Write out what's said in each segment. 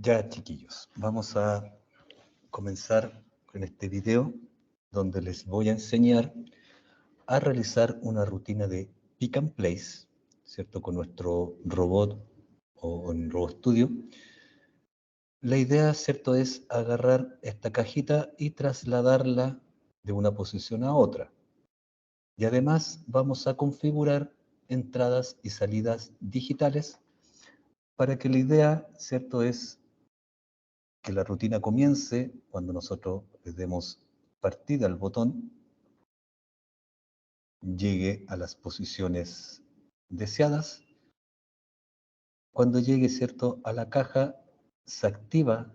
Ya, chiquillos, vamos a comenzar con este video donde les voy a enseñar a realizar una rutina de pick and place, ¿cierto? Con nuestro robot o en Robot Studio. La idea, ¿cierto?, es agarrar esta cajita y trasladarla de una posición a otra. Y además vamos a configurar entradas y salidas digitales para que la idea, ¿cierto?, es que la rutina comience cuando nosotros le demos partida al botón, llegue a las posiciones deseadas. Cuando llegue, ¿cierto?, a la caja, se activa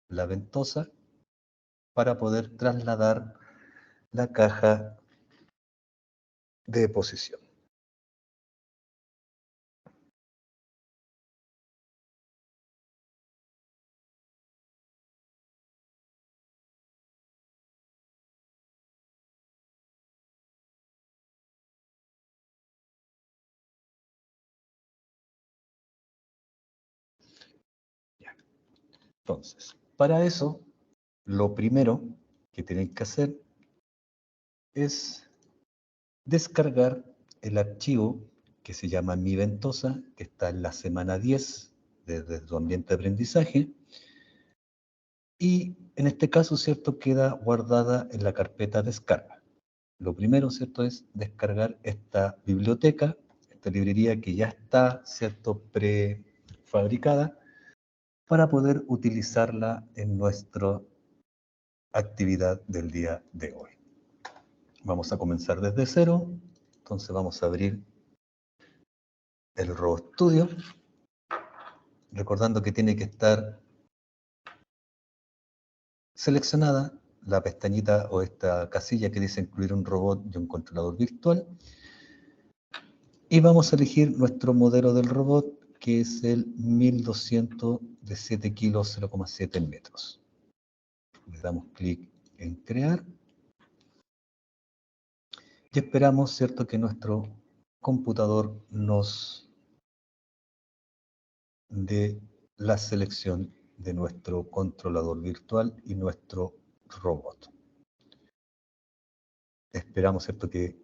la ventosa para poder trasladar la caja de posición. Ya. Entonces, para eso, lo primero que tienen que hacer es descargar el archivo que se llama Mi Ventosa, que está en la semana 10 desde tu ambiente de aprendizaje, y en este caso, ¿cierto?, queda guardada en la carpeta descarga. Lo primero, ¿cierto?, es descargar esta biblioteca, esta librería que ya está, ¿cierto?, prefabricada, para poder utilizarla en nuestra actividad del día de hoy. Vamos a comenzar desde cero, entonces vamos a abrir el Robot Studio, recordando que tiene que estar seleccionada la pestañita o esta casilla que dice incluir un robot y un controlador virtual, y vamos a elegir nuestro modelo del robot, que es el 1200 de 7 kilos 0,7 metros. Le damos clic en crear y esperamos, ¿cierto?, que nuestro computador nos dé la selección de nuestro controlador virtual y nuestro robot. Esperamos, ¿cierto?, que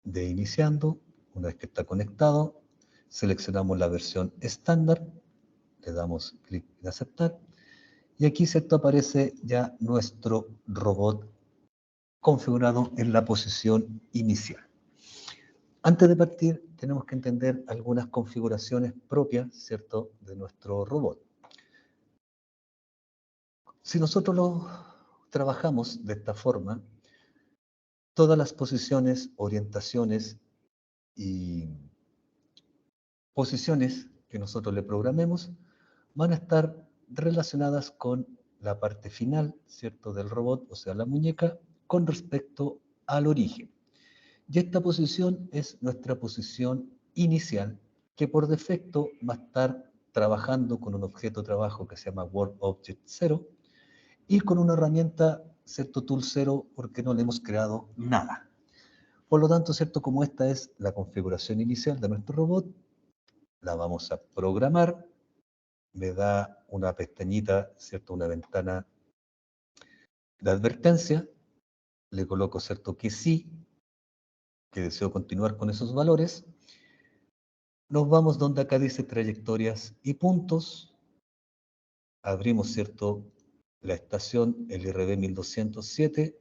de iniciando. Una vez que está conectado, seleccionamos la versión estándar, le damos clic en aceptar, y aquí, ¿cierto?, aparece ya nuestro robot configurado en la posición inicial. Antes de partir, tenemos que entender algunas configuraciones propias, ¿cierto?, de nuestro robot. Si nosotros lo trabajamos de esta forma, todas las posiciones, orientaciones y posiciones que nosotros le programemos van a estar relacionadas con la parte final, ¿cierto?, del robot, o sea, la muñeca, con respecto al origen. Y esta posición es nuestra posición inicial, que por defecto va a estar trabajando con un objeto de trabajo que se llama World Object 0 y con una herramienta, ¿cierto?, Tool 0, porque no le hemos creado nada. Por lo tanto, ¿cierto?, como esta es la configuración inicial de nuestro robot, la vamos a programar. Me da una pestañita, ¿cierto?, una ventana de advertencia. Le coloco, ¿cierto?, que sí, que deseo continuar con esos valores. Nos vamos donde acá dice trayectorias y puntos. Abrimos, ¿cierto?, la estación LRB 1207.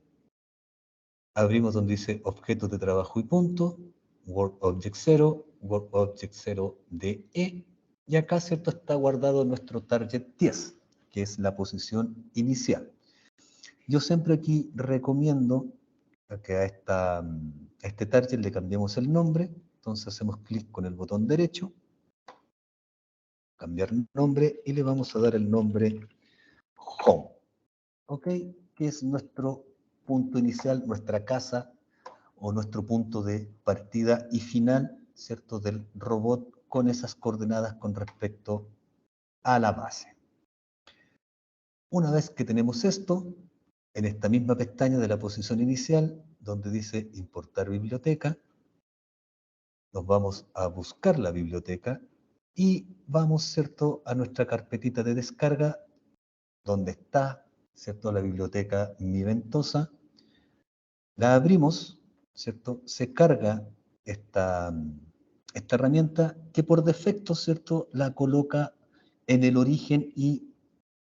Abrimos donde dice objetos de trabajo y punto, World Object 0, World Object 0 DE. Y acá, ¿cierto?, está guardado nuestro target 10, que es la posición inicial. Yo siempre aquí recomiendo que a este target le cambiemos el nombre. Entonces hacemos clic con el botón derecho, cambiar nombre, y le vamos a dar el nombre Home. ¿Ok? Que es nuestro punto inicial, nuestra casa o nuestro punto de partida y final, ¿cierto?, del robot, con esas coordenadas con respecto a la base. Una vez que tenemos esto, en esta misma pestaña de la posición inicial, donde dice importar biblioteca, nos vamos a buscar la biblioteca y vamos, ¿cierto?, a nuestra carpetita de descarga, donde está, ¿cierto?, la biblioteca Mi Ventosa. La abrimos, ¿cierto? Se carga esta, esta herramienta que por defecto, ¿cierto?, la coloca en el origen y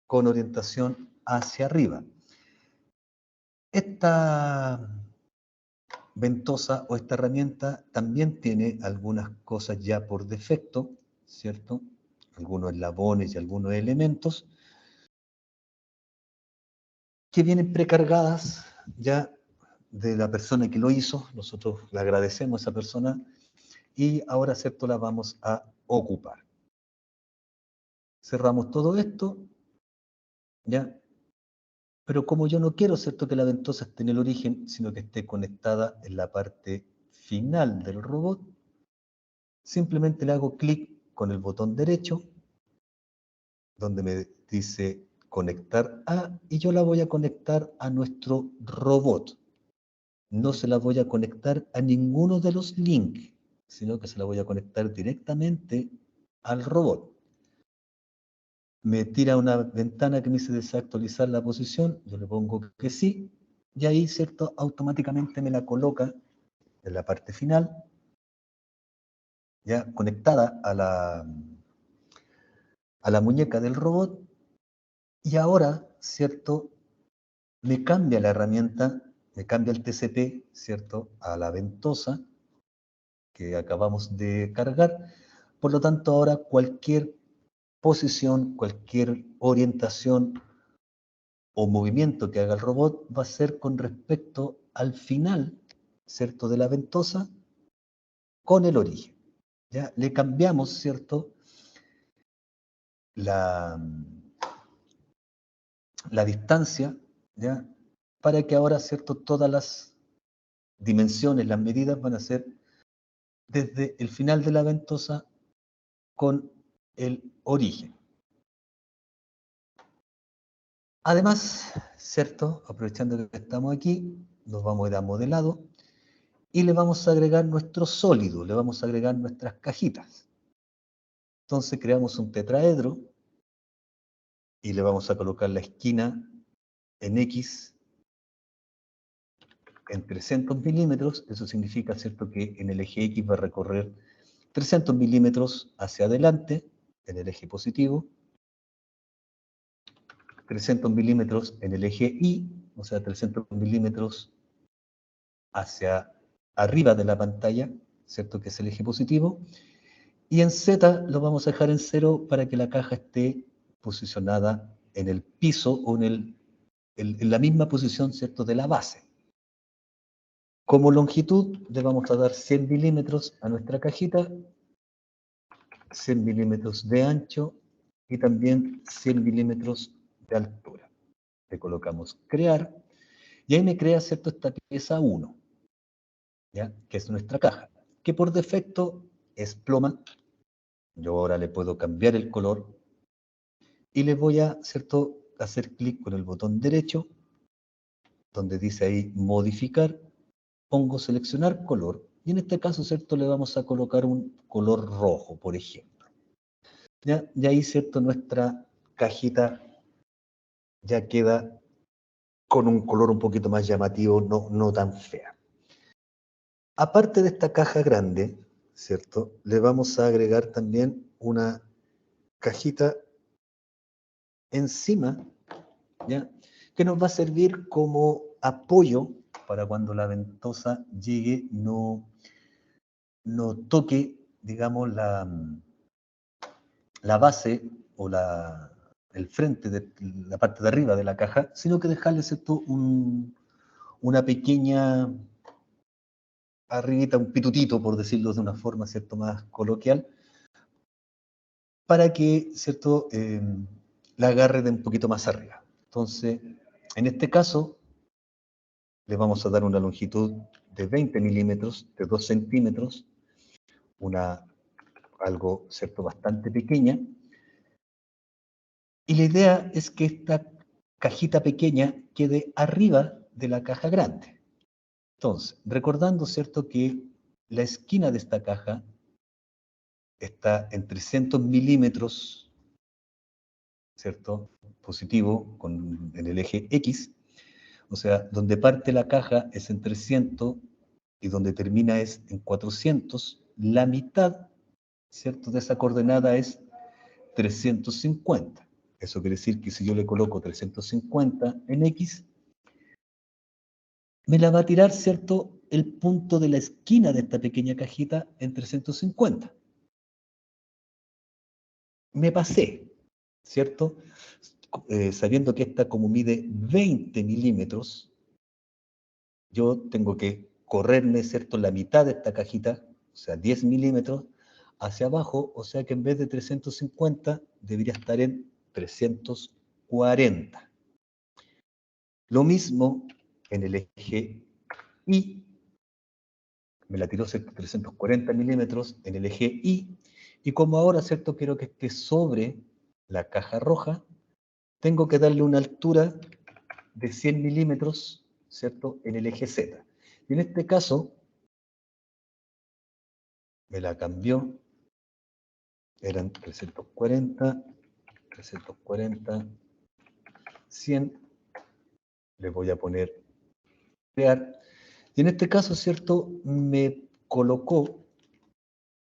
con orientación hacia arriba. Esta ventosa o esta herramienta también tiene algunas cosas ya por defecto, ¿cierto? Algunos eslabones y algunos elementos que vienen precargadas ya de la persona que lo hizo. Nosotros le agradecemos a esa persona y ahora, ¿cierto?, la vamos a ocupar. Cerramos todo esto, ¿ya? Pero como yo no quiero, ¿cierto?, que la ventosa esté en el origen, sino que esté conectada en la parte final del robot, simplemente le hago clic con el botón derecho, donde me dice conectar a, y yo la voy a conectar a nuestro robot. No se la voy a conectar a ninguno de los links, sino que se la voy a conectar directamente al robot. Me tira una ventana que me dice desactualizar la posición, yo le pongo que sí, y ahí, ¿cierto?, automáticamente me la coloca en la parte final, ya conectada a la muñeca del robot, y ahora, ¿cierto?, me cambia la herramienta, me cambia el TCP, ¿cierto?, a la ventosa que acabamos de cargar. Por lo tanto, ahora cualquier posición, cualquier orientación o movimiento que haga el robot va a ser con respecto al final, ¿cierto?, de la ventosa con el origen. ¿Ya? Le cambiamos, ¿cierto?, la, la distancia, ¿ya?, para que ahora, ¿cierto?, todas las dimensiones, las medidas van a ser desde el final de la ventosa con el origen. Además, ¿cierto?, aprovechando que estamos aquí, nos vamos a ir a modelado y le vamos a agregar nuestro sólido, le vamos a agregar nuestras cajitas. Entonces creamos un tetraedro y le vamos a colocar la esquina en X en 300 milímetros. Eso significa, ¿cierto?, que en el eje X va a recorrer 300 milímetros hacia adelante en el eje positivo, 300 milímetros en el eje Y, o sea, 300 milímetros hacia arriba de la pantalla, ¿cierto?, que es el eje positivo, y en Z lo vamos a dejar en 0 para que la caja esté posicionada en el piso o en la misma posición, ¿cierto?, de la base. Como longitud le vamos a dar 100 milímetros a nuestra cajita, 100 milímetros de ancho y también 100 milímetros de altura. Le colocamos crear y ahí me crea, ¿cierto?, esta pieza 1, ¿ya?, que es nuestra caja, que por defecto es ploma. Yo ahora le puedo cambiar el color y le voy a, ¿cierto?, hacer clic con el botón derecho, donde dice ahí modificar, pongo seleccionar color, y en este caso, ¿cierto?, le vamos a colocar un color rojo, por ejemplo. ¿Ya? Y ahí, ¿cierto?, nuestra cajita ya queda con un color un poquito más llamativo, no tan fea. Aparte de esta caja grande, ¿cierto?, le vamos a agregar también una cajita encima, ¿ya?, que nos va a servir como apoyo para cuando la ventosa llegue, no toque, digamos, la base o el frente de la parte de arriba de la caja, sino que dejarle, ¿cierto?, una pequeña arribita, un pitutito, por decirlo de una forma, ¿cierto?, más coloquial, para que, ¿cierto?, la agarre de un poquito más arriba. Entonces, en este caso, le vamos a dar una longitud de 20 milímetros, de 2 centímetros, algo, ¿cierto?, bastante pequeña. Y la idea es que esta cajita pequeña quede arriba de la caja grande. Entonces, recordando, ¿cierto?, que la esquina de esta caja está en 300 milímetros, ¿cierto? Positivo en el eje X, o sea, donde parte la caja es en 300 y donde termina es en 400, la mitad, ¿cierto?, de esa coordenada es 350. Eso quiere decir que si yo le coloco 350 en X, me la va a tirar, ¿cierto?, el punto de la esquina de esta pequeña cajita en 350. Me pasé, ¿cierto? Sabiendo que esta como mide 20 milímetros, yo tengo que correrme, ¿cierto?, la mitad de esta cajita, o sea, 10 milímetros, hacia abajo, o sea que en vez de 350 debería estar en 340. Lo mismo en el eje Y, me la tiró 340 milímetros en el eje y como ahora, ¿cierto?, quiero que esté sobre la caja roja, tengo que darle una altura de 100 milímetros, ¿cierto?, en el eje Z. Y en este caso, me la cambió, eran 340, 100, le voy a poner crear, y en este caso, ¿cierto?, me colocó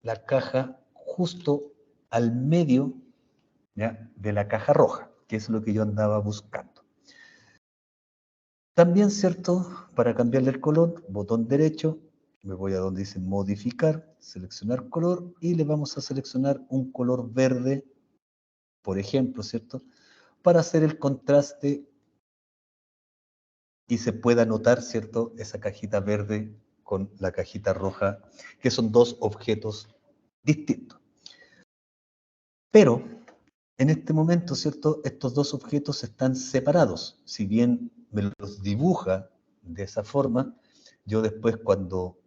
la caja justo al medio, ¿ya?, de la caja roja, que es lo que yo andaba buscando. También, ¿cierto?, para cambiarle el color, botón derecho, me voy a donde dice modificar, seleccionar color, y le vamos a seleccionar un color verde, por ejemplo, ¿cierto?, para hacer el contraste y se pueda notar, ¿cierto?, esa cajita verde con la cajita roja, que son dos objetos distintos. Pero, en este momento, ¿cierto?, estos dos objetos están separados. Si bien me los dibuja de esa forma, yo después cuando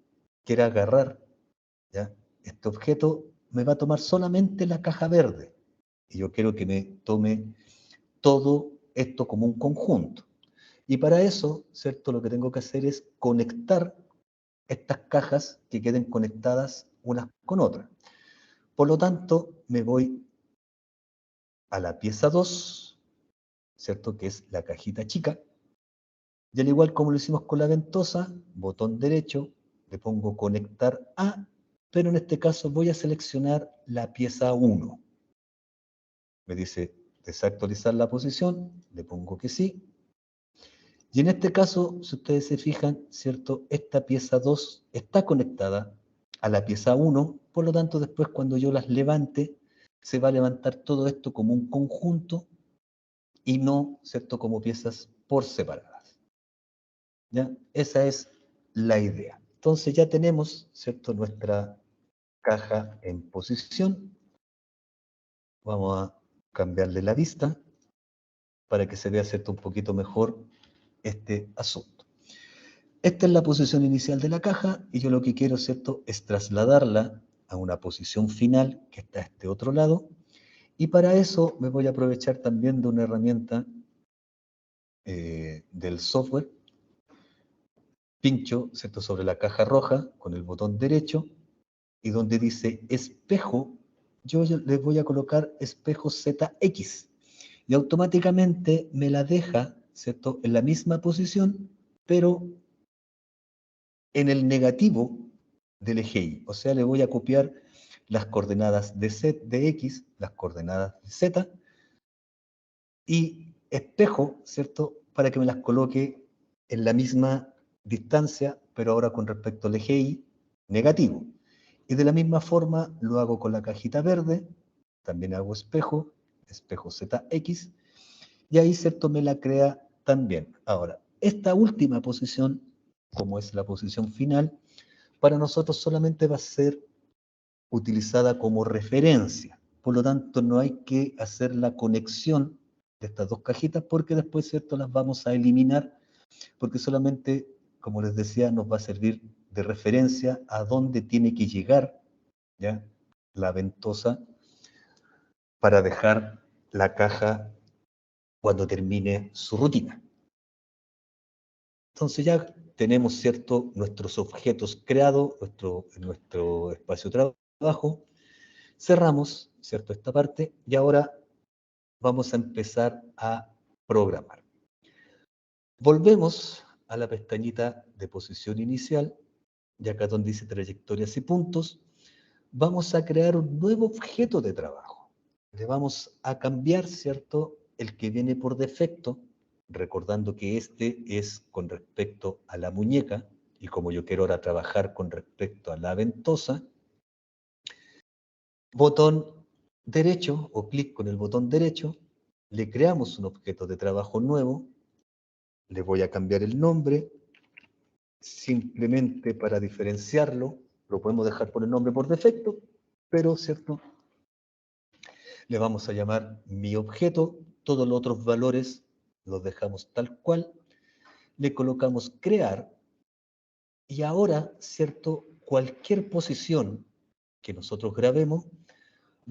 quiera agarrar, ¿ya?, este objeto, me va a tomar solamente la caja verde. Y yo quiero que me tome todo esto como un conjunto. Y para eso, ¿cierto?, lo que tengo que hacer es conectar estas cajas que queden conectadas unas con otras. Por lo tanto, me voy a la pieza 2, ¿cierto?, que es la cajita chica, y al igual como lo hicimos con la ventosa, botón derecho, le pongo conectar a, pero en este caso voy a seleccionar la pieza 1. Me dice desactualizar la posición, le pongo que sí, y en este caso, si ustedes se fijan, ¿cierto?, esta pieza 2 está conectada a la pieza 1, por lo tanto después cuando yo las levante, se va a levantar todo esto como un conjunto y no, ¿cierto?, como piezas por separadas. ¿Ya? Esa es la idea. Entonces ya tenemos, ¿cierto?, nuestra caja en posición. Vamos a cambiarle la vista para que se vea, ¿cierto?, un poquito mejor este asunto. Esta es la posición inicial de la caja y yo lo que quiero, ¿cierto?, es trasladarla a una posición final que está a este otro lado, y para eso me voy a aprovechar también de una herramienta del software. Pincho, ¿cierto?, sobre la caja roja con el botón derecho y donde dice espejo, yo le voy a colocar espejo ZX y automáticamente me la deja, ¿cierto?, en la misma posición, pero en el negativo del eje Y. O sea, le voy a copiar las coordenadas de X, las coordenadas de Z, y espejo, ¿cierto?, para que me las coloque en la misma distancia, pero ahora con respecto al eje Y negativo. Y de la misma forma lo hago con la cajita verde, también hago espejo, espejo ZX, y ahí, ¿cierto?, me la crea también. Ahora, esta última posición, como es la posición final, para nosotros solamente va a ser utilizada como referencia. Por lo tanto, no hay que hacer la conexión de estas dos cajitas porque después, ¿cierto?, las vamos a eliminar porque solamente, como les decía, nos va a servir de referencia a dónde tiene que llegar, ¿ya?, la ventosa para dejar la caja cuando termine su rutina. Entonces ya tenemos, ¿cierto?, nuestros objetos creados, nuestro espacio de trabajo. Cerramos, ¿cierto?, esta parte y ahora vamos a empezar a programar. Volvemos a la pestañita de posición inicial y acá donde dice trayectorias y puntos, vamos a crear un nuevo objeto de trabajo. Le vamos a cambiar, ¿cierto?, el que viene por defecto, recordando que este es con respecto a la muñeca, y como yo quiero ahora trabajar con respecto a la ventosa, botón derecho o clic con el botón derecho, le creamos un objeto de trabajo nuevo, le voy a cambiar el nombre, simplemente para diferenciarlo, lo podemos dejar por el nombre por defecto, pero, ¿cierto?, le vamos a llamar mi objeto, todos los otros valores los dejamos tal cual, le colocamos crear, y ahora, ¿cierto?, cualquier posición que nosotros grabemos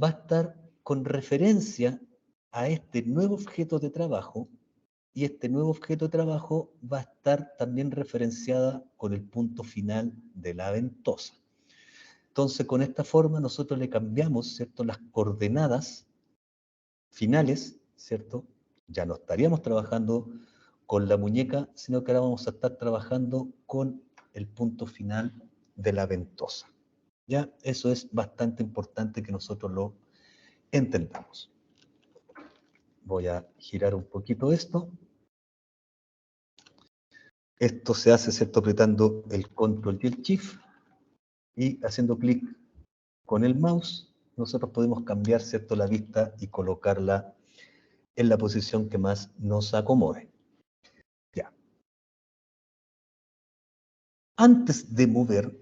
va a estar con referencia a este nuevo objeto de trabajo, y este nuevo objeto de trabajo va a estar también referenciada con el punto final de la ventosa. Entonces, con esta forma nosotros le cambiamos, ¿cierto?, las coordenadas finales, ¿cierto? Ya no estaríamos trabajando con la muñeca, sino que ahora vamos a estar trabajando con el punto final de la ventosa. ¿Ya? Eso es bastante importante que nosotros lo entendamos. Voy a girar un poquito esto. Esto se hace, ¿cierto?, apretando el Control y el Shift y haciendo clic con el mouse. Nosotros podemos cambiar, ¿cierto?, la vista y colocarla en la posición que más nos acomode. Ya. Antes de mover,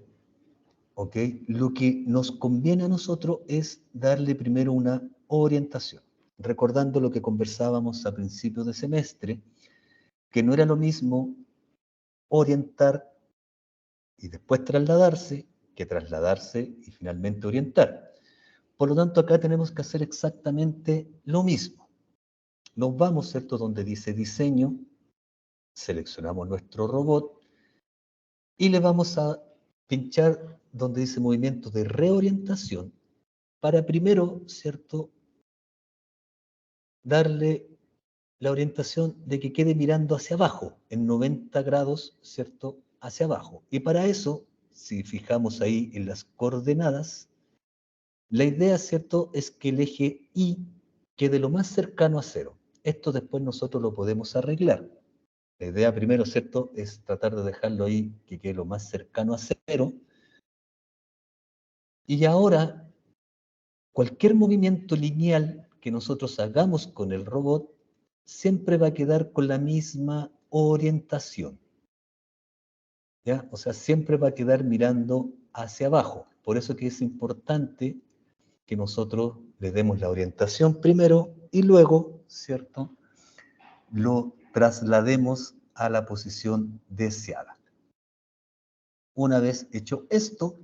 ¿ok?, lo que nos conviene a nosotros es darle primero una orientación. Recordando lo que conversábamos a principios de semestre, que no era lo mismo orientar y después trasladarse, que trasladarse y finalmente orientar. Por lo tanto, acá tenemos que hacer exactamente lo mismo. Nos vamos, ¿cierto?, donde dice diseño, seleccionamos nuestro robot y le vamos a pinchar donde dice movimiento de reorientación para primero, ¿cierto?, darle la orientación de que quede mirando hacia abajo, en 90 grados, ¿cierto?, hacia abajo. Y para eso, si fijamos ahí en las coordenadas, la idea, ¿cierto?, es que el eje Y quede lo más cercano a cero. Esto después nosotros lo podemos arreglar. La idea primero, ¿cierto?, es tratar de dejarlo ahí que quede lo más cercano a cero. Y ahora, cualquier movimiento lineal que nosotros hagamos con el robot siempre va a quedar con la misma orientación. ¿Ya? O sea, siempre va a quedar mirando hacia abajo. Por eso que es importante que nosotros le demos la orientación primero y luego, ¿cierto?, lo traslademos a la posición deseada. Una vez hecho esto,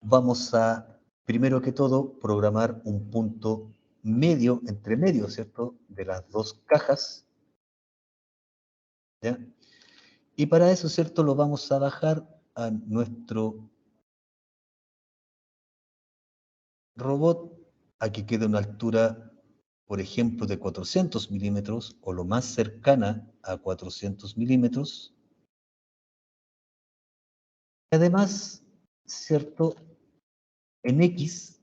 vamos a, primero que todo, programar un punto medio, entre medio, ¿cierto?, de las dos cajas. ¿Ya? Y para eso, ¿cierto?, lo vamos a bajar a nuestro robot a que quede a una altura, por ejemplo, de 400 milímetros o lo más cercana a 400 milímetros. Además, ¿cierto?, en X,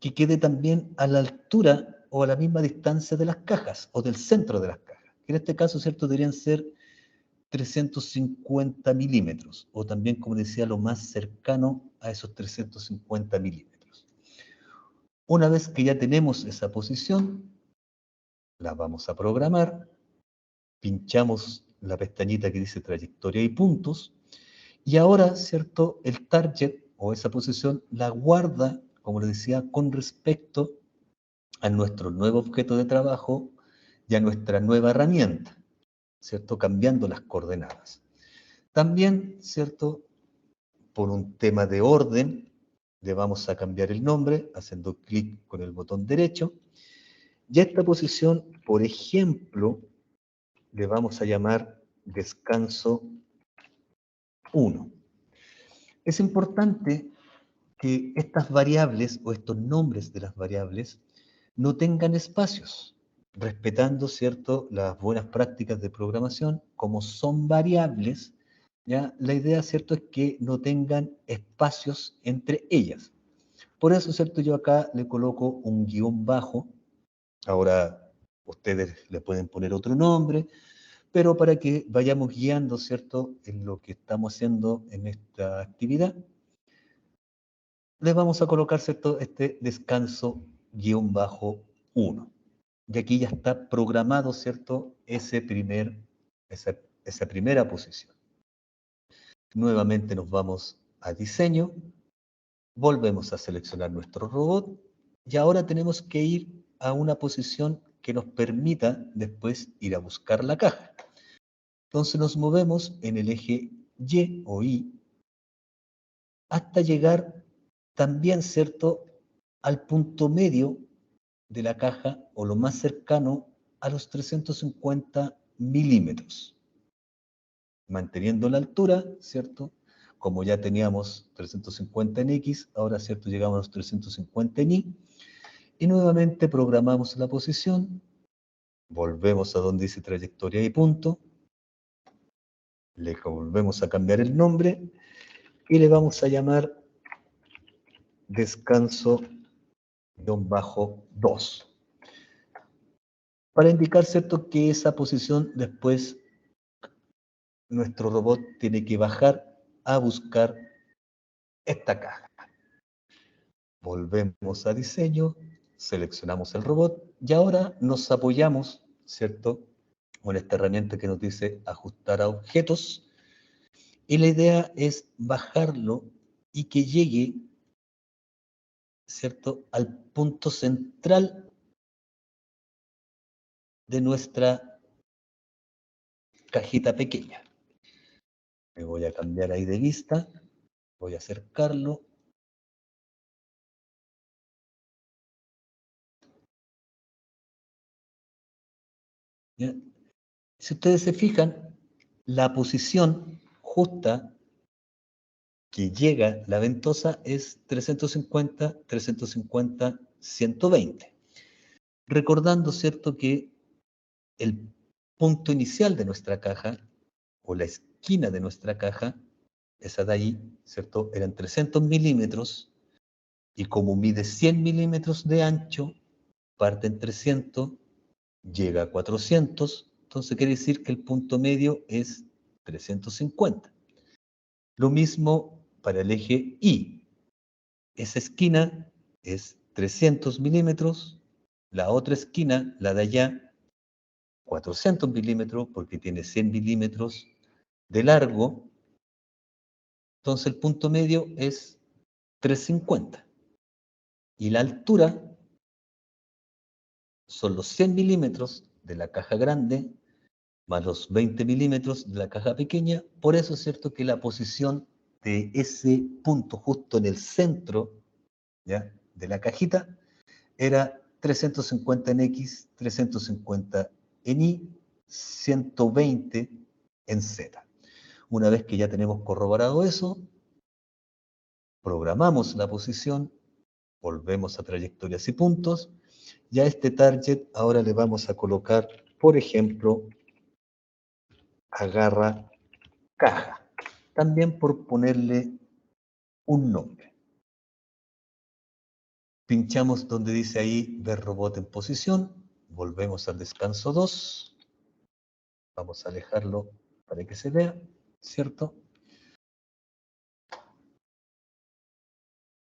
que quede también a la altura o a la misma distancia de las cajas o del centro de las cajas. Que en este caso, ¿cierto?, deberían ser 350 milímetros o también, como decía, lo más cercano a esos 350 milímetros. Una vez que ya tenemos esa posición, la vamos a programar, pinchamos la pestañita que dice trayectoria y puntos, y ahora, ¿cierto?, el target o esa posición la guarda, como les decía, con respecto a nuestro nuevo objeto de trabajo y a nuestra nueva herramienta, ¿cierto?, cambiando las coordenadas. También, ¿cierto?, por un tema de orden, le vamos a cambiar el nombre haciendo clic con el botón derecho, y a esta posición, por ejemplo, le vamos a llamar descanso 1. Es importante que estas variables o estos nombres de las variables no tengan espacios, respetando, ¿cierto?, las buenas prácticas de programación. Como son variables, ¿ya? La idea, ¿cierto?, es que no tengan espacios entre ellas. Por eso, ¿cierto?, yo acá le coloco un guión bajo. Ahora ustedes le pueden poner otro nombre, pero para que vayamos guiando, ¿cierto?, en lo que estamos haciendo en esta actividad, le vamos a colocar, ¿cierto?, este descanso guión bajo 1. Y aquí ya está programado, ¿cierto?, esa primera posición. Nuevamente nos vamos a diseño, volvemos a seleccionar nuestro robot y ahora tenemos que ir a una posición que nos permita después ir a buscar la caja. Entonces nos movemos en el eje Y o Y hasta llegar también, ¿cierto?, al punto medio de la caja o lo más cercano a los 350 milímetros. Manteniendo la altura, ¿cierto? Como ya teníamos 350 en X, ahora, ¿cierto?, llegamos a los 350 en Y. Y nuevamente programamos la posición, volvemos a donde dice trayectoria y punto, le volvemos a cambiar el nombre y le vamos a llamar descanso-2, para indicar, ¿cierto?, que esa posición después nuestro robot tiene que bajar a buscar esta caja. Volvemos a diseño, seleccionamos el robot y ahora nos apoyamos, ¿cierto?, con esta herramienta que nos dice ajustar a objetos, y la idea es bajarlo y que llegue, ¿cierto?, al punto central de nuestra cajita pequeña. Me voy a cambiar ahí de vista, voy a acercarlo. ¿Ya? Si ustedes se fijan, la posición justa que llega la ventosa es 350, 350, 120. Recordando, ¿cierto?, que el punto inicial de nuestra caja, o la esquina de nuestra caja, esa de ahí, ¿cierto?, eran 300 milímetros, y como mide 100 milímetros de ancho, parte en 300, llega a 400, entonces quiere decir que el punto medio es 350. Lo mismo para el eje Y. Esa esquina es 300 milímetros, la otra esquina, la de allá, 400 milímetros, porque tiene 100 milímetros de largo, entonces el punto medio es 350. Y la altura son los 100 milímetros de la caja grande más los 20 milímetros de la caja pequeña. Por eso es cierto que la posición de ese punto justo en el centro, ¿ya?, de la cajita era 350 en X, 350 en Y, 120 en Z. Una vez que ya tenemos corroborado eso, programamos la posición, volvemos a trayectorias y puntos, y a este target ahora le vamos a colocar, por ejemplo, agarra caja, también por ponerle un nombre. Pinchamos donde dice ahí ver robot en posición, volvemos al descanso 2, vamos a alejarlo para que se vea, ¿cierto?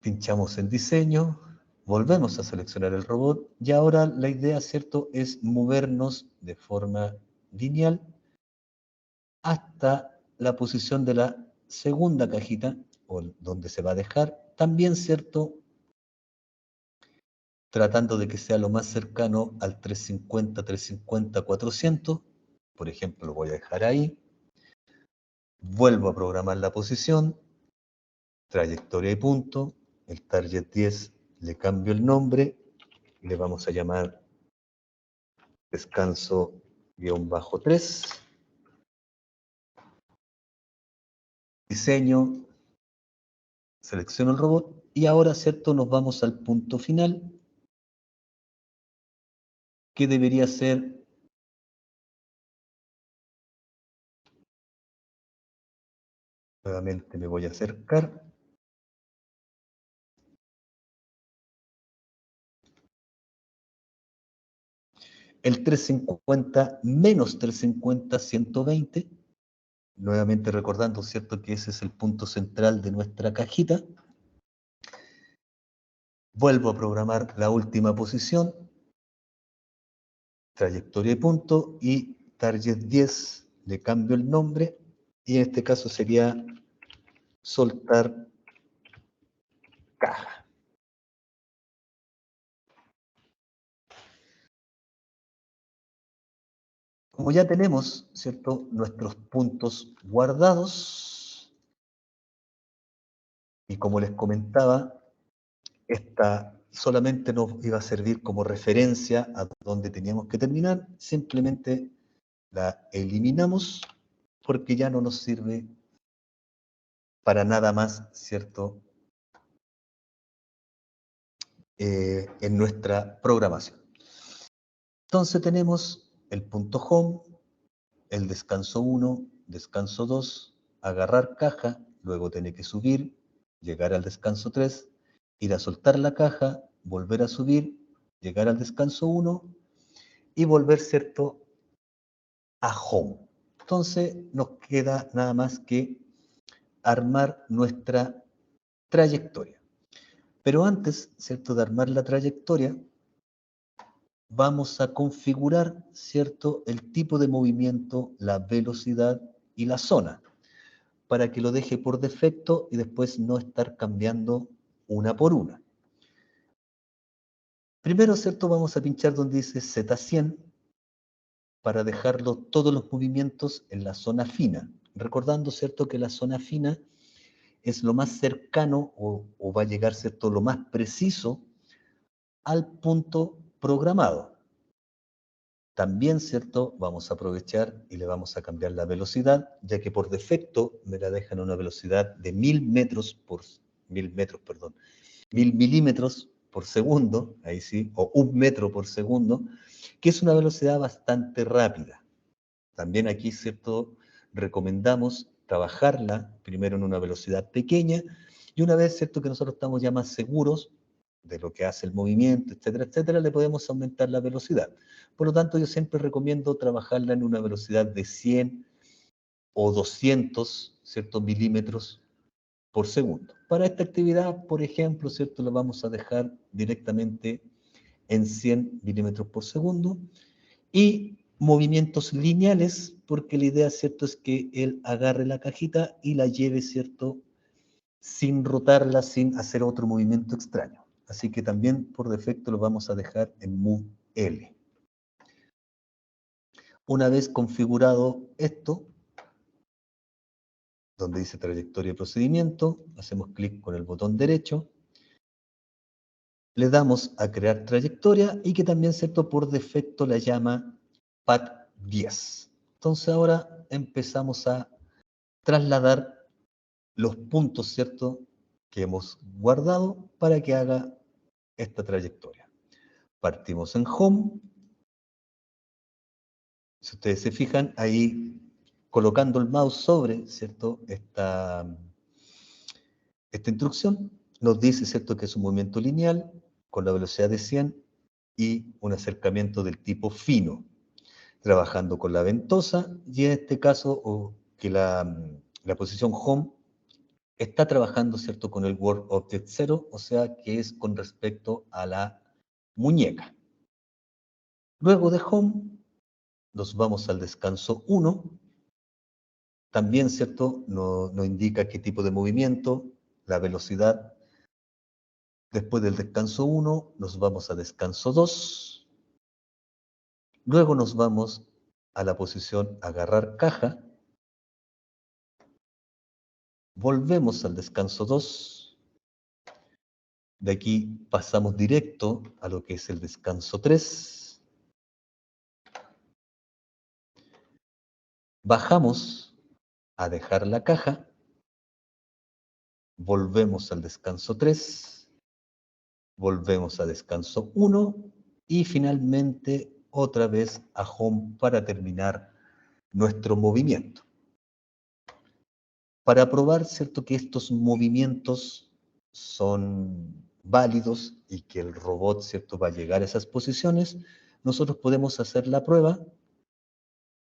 Pinchamos en diseño, volvemos a seleccionar el robot y ahora la idea, ¿cierto?, es movernos de forma lineal hasta la posición de la segunda cajita, o donde se va a dejar, también, ¿cierto?, tratando de que sea lo más cercano al 350, 350, 400. Por ejemplo, lo voy a dejar ahí. Vuelvo a programar la posición, trayectoria y punto. El target 10 le cambio el nombre, le vamos a llamar descanso-3. Diseño, selecciono el robot Y ahora, ¿cierto? Nos vamos al punto final, que debería ser nuevamente me voy a acercar. El 350 menos 350, 120. Nuevamente recordando, ¿cierto? Que ese es el punto central de nuestra cajita. Vuelvo a programar la última posición. Trayectoria y punto. Y target 10. Le cambio el nombre. Y en este caso sería soltar caja. Como ya tenemos, ¿cierto?, nuestros puntos guardados, y como les comentaba, esta solamente nos iba a servir como referencia a dónde teníamos que terminar, simplemente la eliminamos porque ya no nos sirve para nada más, ¿cierto?, en nuestra programación. Entonces tenemos el punto home, el descanso 1, descanso 2, agarrar caja, luego tiene que subir, llegar al descanso 3, ir a soltar la caja, volver a subir, llegar al descanso 1 y volver, ¿cierto?, a home. Entonces nos queda nada más que armar nuestra trayectoria. Pero antes, ¿cierto?, de armar la trayectoria, vamos a configurar, ¿cierto?, el tipo de movimiento, la velocidad y la zona, para que lo deje por defecto y después no estar cambiando una por una. Primero, ¿cierto?, vamos a pinchar donde dice Z100 para dejarlo todos los movimientos en la zona fina. Recordando, ¿cierto?, que la zona fina es lo más cercano o va a llegar, ¿cierto?, lo más preciso al punto programado. También, ¿cierto?, vamos a aprovechar y le vamos a cambiar la velocidad, ya que por defecto me la dejan a una velocidad de 1000 milímetros por segundo, ahí sí, o 1 metro por segundo, que es una velocidad bastante rápida. También aquí, ¿cierto?, recomendamos trabajarla primero en una velocidad pequeña y una vez, ¿cierto?, que nosotros estamos ya más seguros de lo que hace el movimiento, etcétera, etcétera, le podemos aumentar la velocidad. Por lo tanto, yo siempre recomiendo trabajarla en una velocidad de 100 o 200, ¿cierto?, milímetros por segundo. Para esta actividad, por ejemplo, ¿cierto?, la vamos a dejar directamente en 100 milímetros por segundo y movimientos lineales, porque la idea, ¿cierto?, es que él agarre la cajita y la lleve, ¿cierto?, sin rotarla, sin hacer otro movimiento extraño. Así que también por defecto lo vamos a dejar en Move L. Una vez configurado esto, donde dice trayectoria y procedimiento, hacemos clic con el botón derecho, le damos a crear trayectoria y que también, ¿cierto?, por defecto la llama Path 10. Entonces ahora empezamos a trasladar los puntos, ¿cierto?, que hemos guardado para que haga esta trayectoria. Partimos en Home. Si ustedes se fijan, ahí colocando el mouse sobre, ¿cierto?, esta instrucción, nos dice, ¿cierto?, que es un movimiento lineal con la velocidad de 100 y un acercamiento del tipo fino, trabajando con la ventosa y en este caso, o que la posición Home está trabajando, ¿cierto?, con el World Object 0, o sea, que es con respecto a la muñeca. Luego de Home, nos vamos al descanso 1. También, ¿cierto?, nos indica qué tipo de movimiento, la velocidad. Después del descanso 1, nos vamos a descanso 2. Luego nos vamos a la posición agarrar caja. Volvemos al descanso 2. De aquí pasamos directo a lo que es el descanso 3. Bajamos a dejar la caja. volvemos al descanso 3, volvemos a descanso 1 y finalmente otra vez a home para terminar nuestro movimiento. Para probar, ¿cierto?, que estos movimientos son válidos y que el robot, ¿cierto?, va a llegar a esas posiciones, nosotros podemos hacer la prueba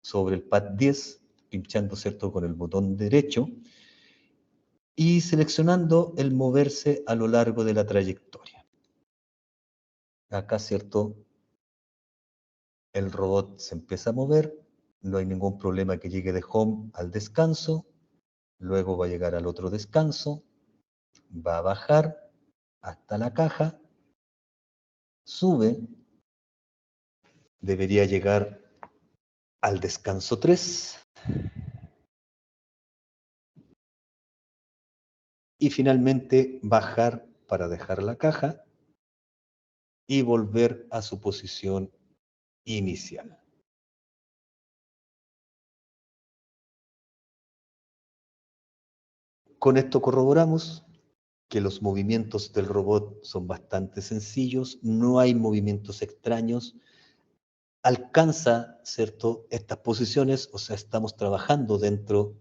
sobre el pad 10, pinchando, ¿cierto?, con el botón derecho y seleccionando el moverse a lo largo de la trayectoria. Acá, ¿cierto?, el robot se empieza a mover, no hay ningún problema que llegue de home al descanso, luego va a llegar al otro descanso, va a bajar hasta la caja, sube, debería llegar al descanso 3 y finalmente bajar para dejar la caja y volver a su posición inicial. Con esto corroboramos que los movimientos del robot son bastante sencillos, no hay movimientos extraños, alcanza, ¿cierto?, estas posiciones, o sea, estamos trabajando dentro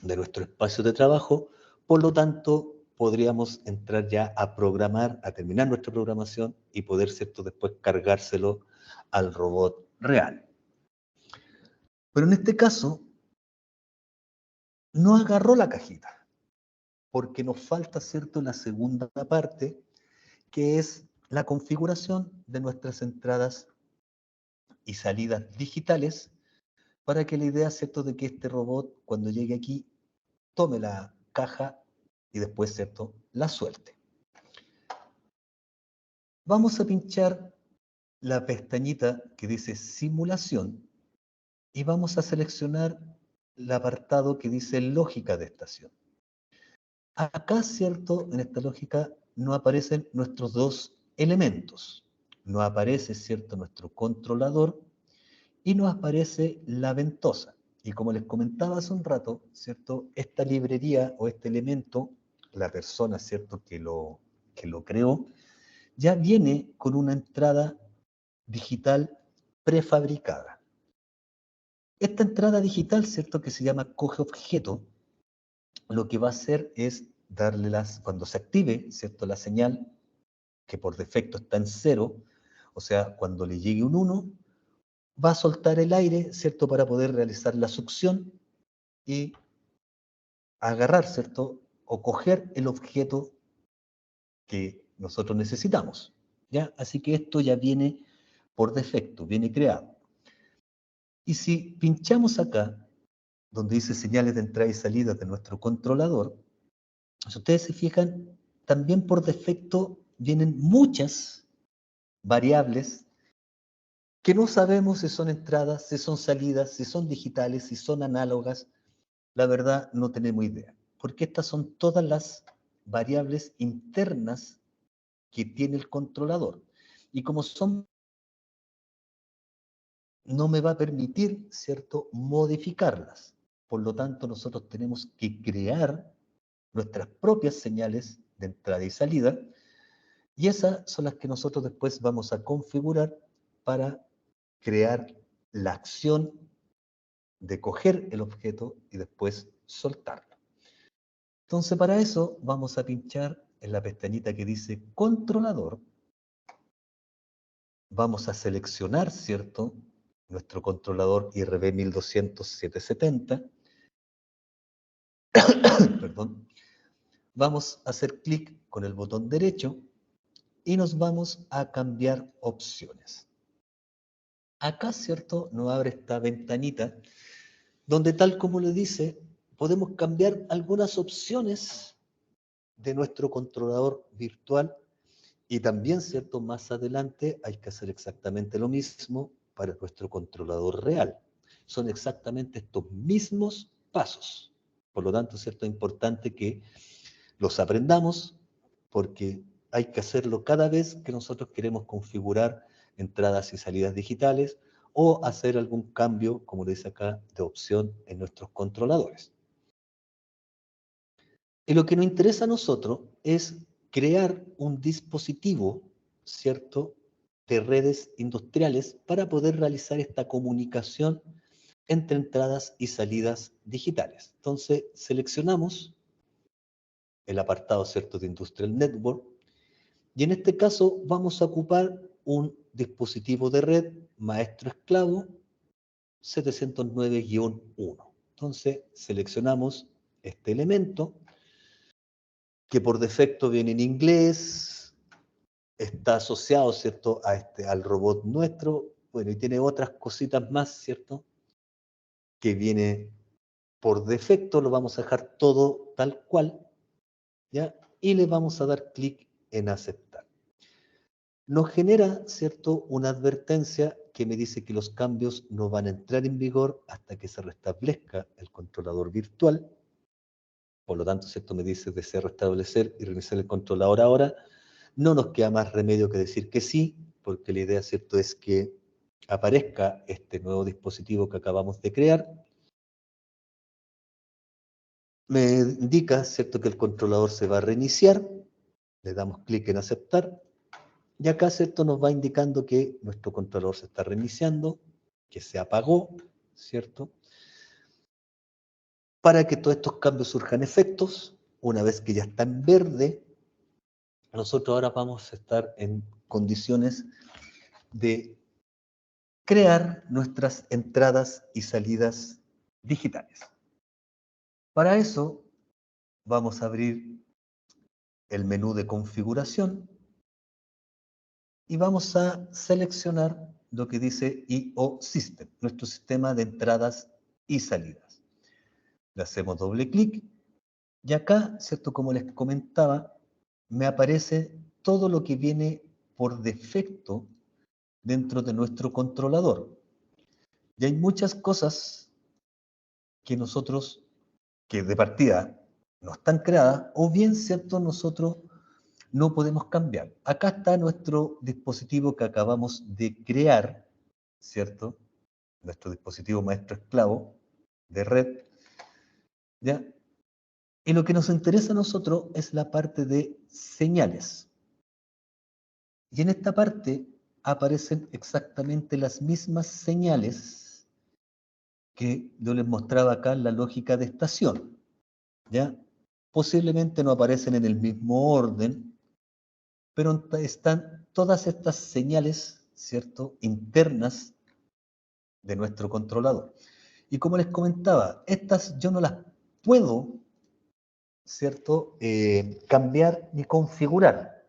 de nuestro espacio de trabajo, por lo tanto, podríamos entrar ya a programar, a terminar nuestra programación y poder, ¿cierto?, después cargárselo al robot real. Pero en este caso, no agarró la cajita, porque nos falta, ¿cierto?, la segunda parte, que es la configuración de nuestras entradas y salidas digitales, para que la idea, ¿cierto?, de que este robot, cuando llegue aquí, tome la caja y después, ¿cierto?, la suelte. Vamos a pinchar la pestañita que dice simulación y vamos a seleccionar el apartado que dice lógica de estación. Acá, ¿cierto?, en esta lógica no aparecen nuestros dos elementos. No aparece, ¿cierto?, nuestro controlador y nos aparece la ventosa. Y como les comentaba hace un rato, ¿cierto?, esta librería o este elemento, la persona, ¿cierto?, que lo creó, ya viene con una entrada digital prefabricada. Esta entrada digital, ¿cierto?, que se llama coge objeto, lo que va a hacer es darle cuando se active, ¿cierto?, la señal, que por defecto está en 0, o sea, cuando le llegue un 1, va a soltar el aire, ¿cierto?, para poder realizar la succión y agarrar, ¿cierto?, o coger el objeto que nosotros necesitamos, ¿ya? Así que esto ya viene por defecto, viene creado. Y si pinchamos acá, donde dice señales de entrada y salida de nuestro controlador, si ustedes se fijan, también por defecto vienen muchas variables que no sabemos si son entradas, si son salidas, si son digitales, si son análogas. La verdad, no tenemos idea, porque estas son todas las variables internas que tiene el controlador. Y como son, no me va a permitir, ¿cierto?, modificarlas. Por lo tanto, nosotros tenemos que crear nuestras propias señales de entrada y salida, y esas son las que nosotros después vamos a configurar para crear la acción de coger el objeto y después soltarlo. Entonces, para eso vamos a pinchar en la pestañita que dice controlador. Vamos a seleccionar, ¿cierto?, nuestro controlador IRB 1200-770. Perdón. Vamos a hacer clic con el botón derecho y nos vamos a cambiar opciones. Acá, ¿cierto?, nos abre esta ventanita donde, tal como le dice, podemos cambiar algunas opciones de nuestro controlador virtual y también, ¿cierto?, más adelante hay que hacer exactamente lo mismo para nuestro controlador real. Son exactamente estos mismos pasos. Por lo tanto, ¿cierto?, es importante que los aprendamos porque hay que hacerlo cada vez que nosotros queremos configurar entradas y salidas digitales o hacer algún cambio, como dice acá, de opción en nuestros controladores. Y lo que nos interesa a nosotros es crear un dispositivo, ¿cierto?, de redes industriales para poder realizar esta comunicación entre entradas y salidas digitales. Entonces, seleccionamos el apartado, ¿cierto?, de Industrial Network, y en este caso vamos a ocupar un dispositivo de red maestro-esclavo 709-1. Entonces, seleccionamos este elemento, que por defecto viene en inglés, está asociado, ¿cierto?, al robot nuestro, bueno, y tiene otras cositas más, ¿cierto?, que viene por defecto, lo vamos a dejar todo tal cual, ¿ya? Y le vamos a dar clic en aceptar. Nos genera, ¿cierto?, una advertencia que me dice que los cambios no van a entrar en vigor hasta que se restablezca el controlador virtual. Por lo tanto, ¿cierto?, me dice desea restablecer y reiniciar el controlador ahora. No nos queda más remedio que decir que sí, porque la idea, ¿cierto?, es que aparezca este nuevo dispositivo que acabamos de crear. Me indica, ¿cierto?, que el controlador se va a reiniciar. Le damos clic en aceptar. Y acá, ¿cierto?, nos va indicando que nuestro controlador se está reiniciando, que se apagó, ¿cierto? Para que todos estos cambios surjan efectos, una vez que ya está en verde, nosotros ahora vamos a estar en condiciones de crear nuestras entradas y salidas digitales. Para eso, vamos a abrir el menú de configuración y vamos a seleccionar lo que dice I/O System, nuestro sistema de entradas y salidas. Le hacemos doble clic y acá, ¿cierto?, como les comentaba, me aparece todo lo que viene por defecto dentro de nuestro controlador. Y hay muchas cosas que nosotros, que de partida no están creadas, o bien, ¿cierto?, nosotros no podemos cambiar. Acá está nuestro dispositivo que acabamos de crear, ¿cierto? Nuestro dispositivo maestro esclavo de red, ¿ya? Y lo que nos interesa a nosotros es la parte de señales. Y en esta parte aparecen exactamente las mismas señales que yo les mostraba acá en la lógica de estación, ¿ya? Posiblemente no aparecen en el mismo orden, pero están todas estas señales, ¿cierto?, internas de nuestro controlador. Y como les comentaba, estas yo no las puedo, ¿cierto?, cambiar ni configurar.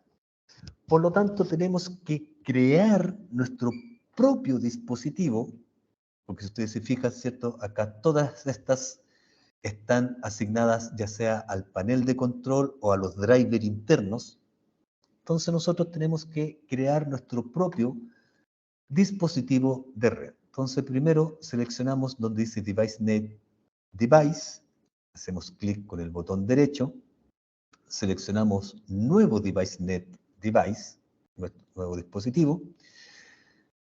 Por lo tanto, tenemos que crear nuestro propio dispositivo, porque si ustedes se fijan, ¿cierto?, acá todas estas están asignadas ya sea al panel de control o a los drivers internos. Entonces nosotros tenemos que crear nuestro propio dispositivo de red. Entonces primero seleccionamos donde dice DeviceNet Device, hacemos clic con el botón derecho, seleccionamos nuevo DeviceNet Device, nuevo dispositivo,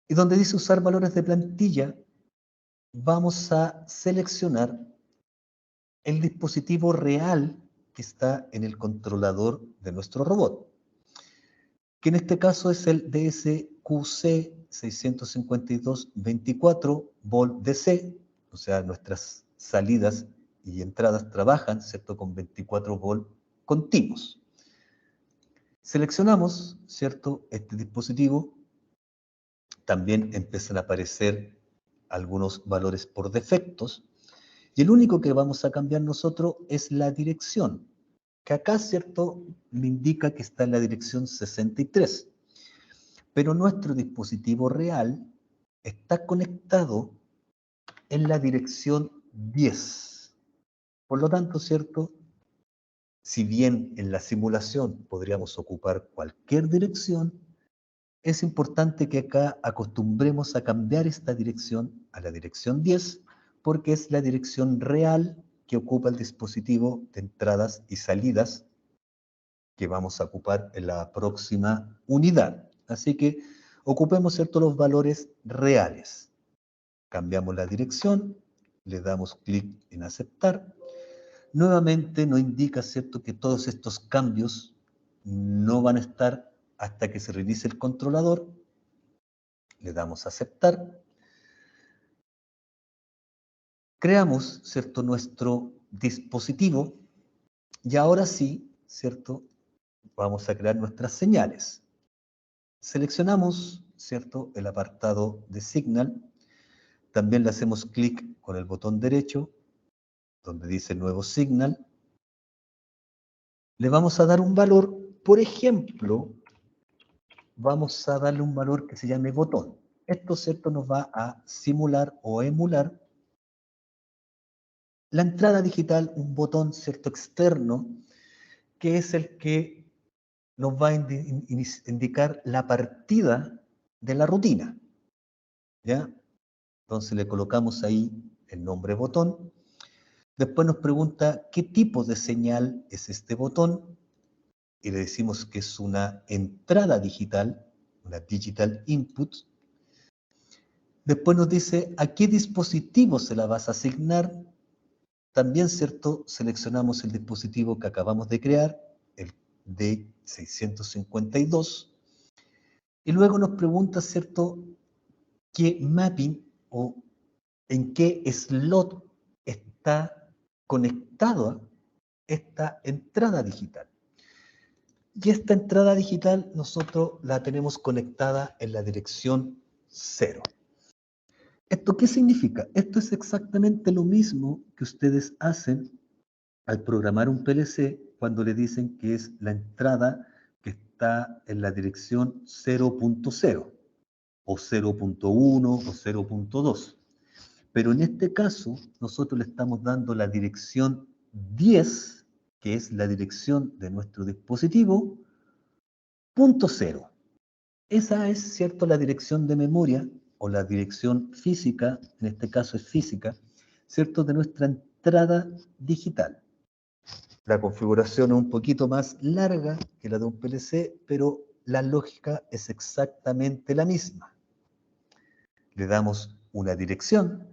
y donde dice usar valores de plantilla, vamos a seleccionar el dispositivo real que está en el controlador de nuestro robot, que en este caso es el DSQC 652-24 volt DC, o sea, nuestras salidas y entradas trabajan, ¿cierto?, con 24 volt continuos. Seleccionamos, ¿cierto?, este dispositivo, también empiezan a aparecer algunos valores por defectos, y el único que vamos a cambiar nosotros es la dirección, que acá, ¿cierto?, me indica que está en la dirección 63. Pero nuestro dispositivo real está conectado en la dirección 10. Por lo tanto, ¿cierto?, si bien en la simulación podríamos ocupar cualquier dirección, es importante que acá acostumbremos a cambiar esta dirección a la dirección 10, porque es la dirección real que ocupa el dispositivo de entradas y salidas que vamos a ocupar en la próxima unidad. Así que ocupemos, ¿cierto?, los valores reales. Cambiamos la dirección, le damos clic en aceptar. Nuevamente nos indica, ¿cierto?, que todos estos cambios no van a estar hasta que se reinicie el controlador. Le damos a aceptar. Creamos, ¿cierto?, nuestro dispositivo y ahora sí, ¿cierto?, vamos a crear nuestras señales. Seleccionamos, ¿cierto?, el apartado de Signal. También le hacemos clic con el botón derecho, donde dice Nuevo Signal. Le vamos a dar un valor, por ejemplo, vamos a darle un valor que se llame botón. Esto, ¿cierto?, nos va a simular o emular la entrada digital, un botón, ¿cierto?, externo, que es el que nos va a indicar la partida de la rutina, ¿ya? Entonces le colocamos ahí el nombre botón. Después nos pregunta qué tipo de señal es este botón y le decimos que es una entrada digital, una digital input. Después nos dice a qué dispositivo se la vas a asignar. También, ¿cierto?, seleccionamos el dispositivo que acabamos de crear, el D652, y luego nos pregunta, ¿cierto?, qué mapping o en qué slot está conectada esta entrada digital. Y esta entrada digital nosotros la tenemos conectada en la dirección 0. ¿Esto qué significa? Esto es exactamente lo mismo que ustedes hacen al programar un PLC cuando le dicen que es la entrada que está en la dirección 0.0 o 0.1 o 0.2. Pero en este caso, nosotros le estamos dando la dirección 10, que es la dirección de nuestro dispositivo, punto 0. Esa es, ¿cierto?, la dirección de memoria o la dirección física, en este caso es física, ¿cierto?, de nuestra entrada digital. La configuración es un poquito más larga que la de un PLC, pero la lógica es exactamente la misma. Le damos una dirección,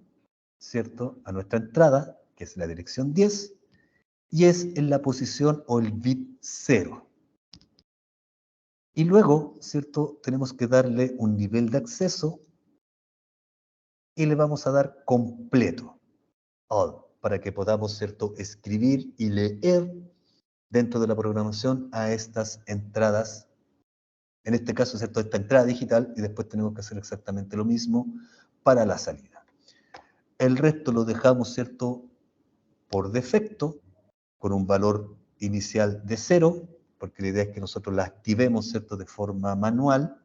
¿cierto?, a nuestra entrada, que es la dirección 10, y es en la posición o el bit 0. Y luego, ¿cierto?, tenemos que darle un nivel de acceso y le vamos a dar completo, all, para que podamos, ¿cierto?, escribir y leer dentro de la programación a estas entradas. En este caso, ¿cierto?, esta entrada digital, y después tenemos que hacer exactamente lo mismo para la salida. El resto lo dejamos, ¿cierto?, por defecto, con un valor inicial de 0, porque la idea es que nosotros la activemos, ¿cierto?, de forma manual,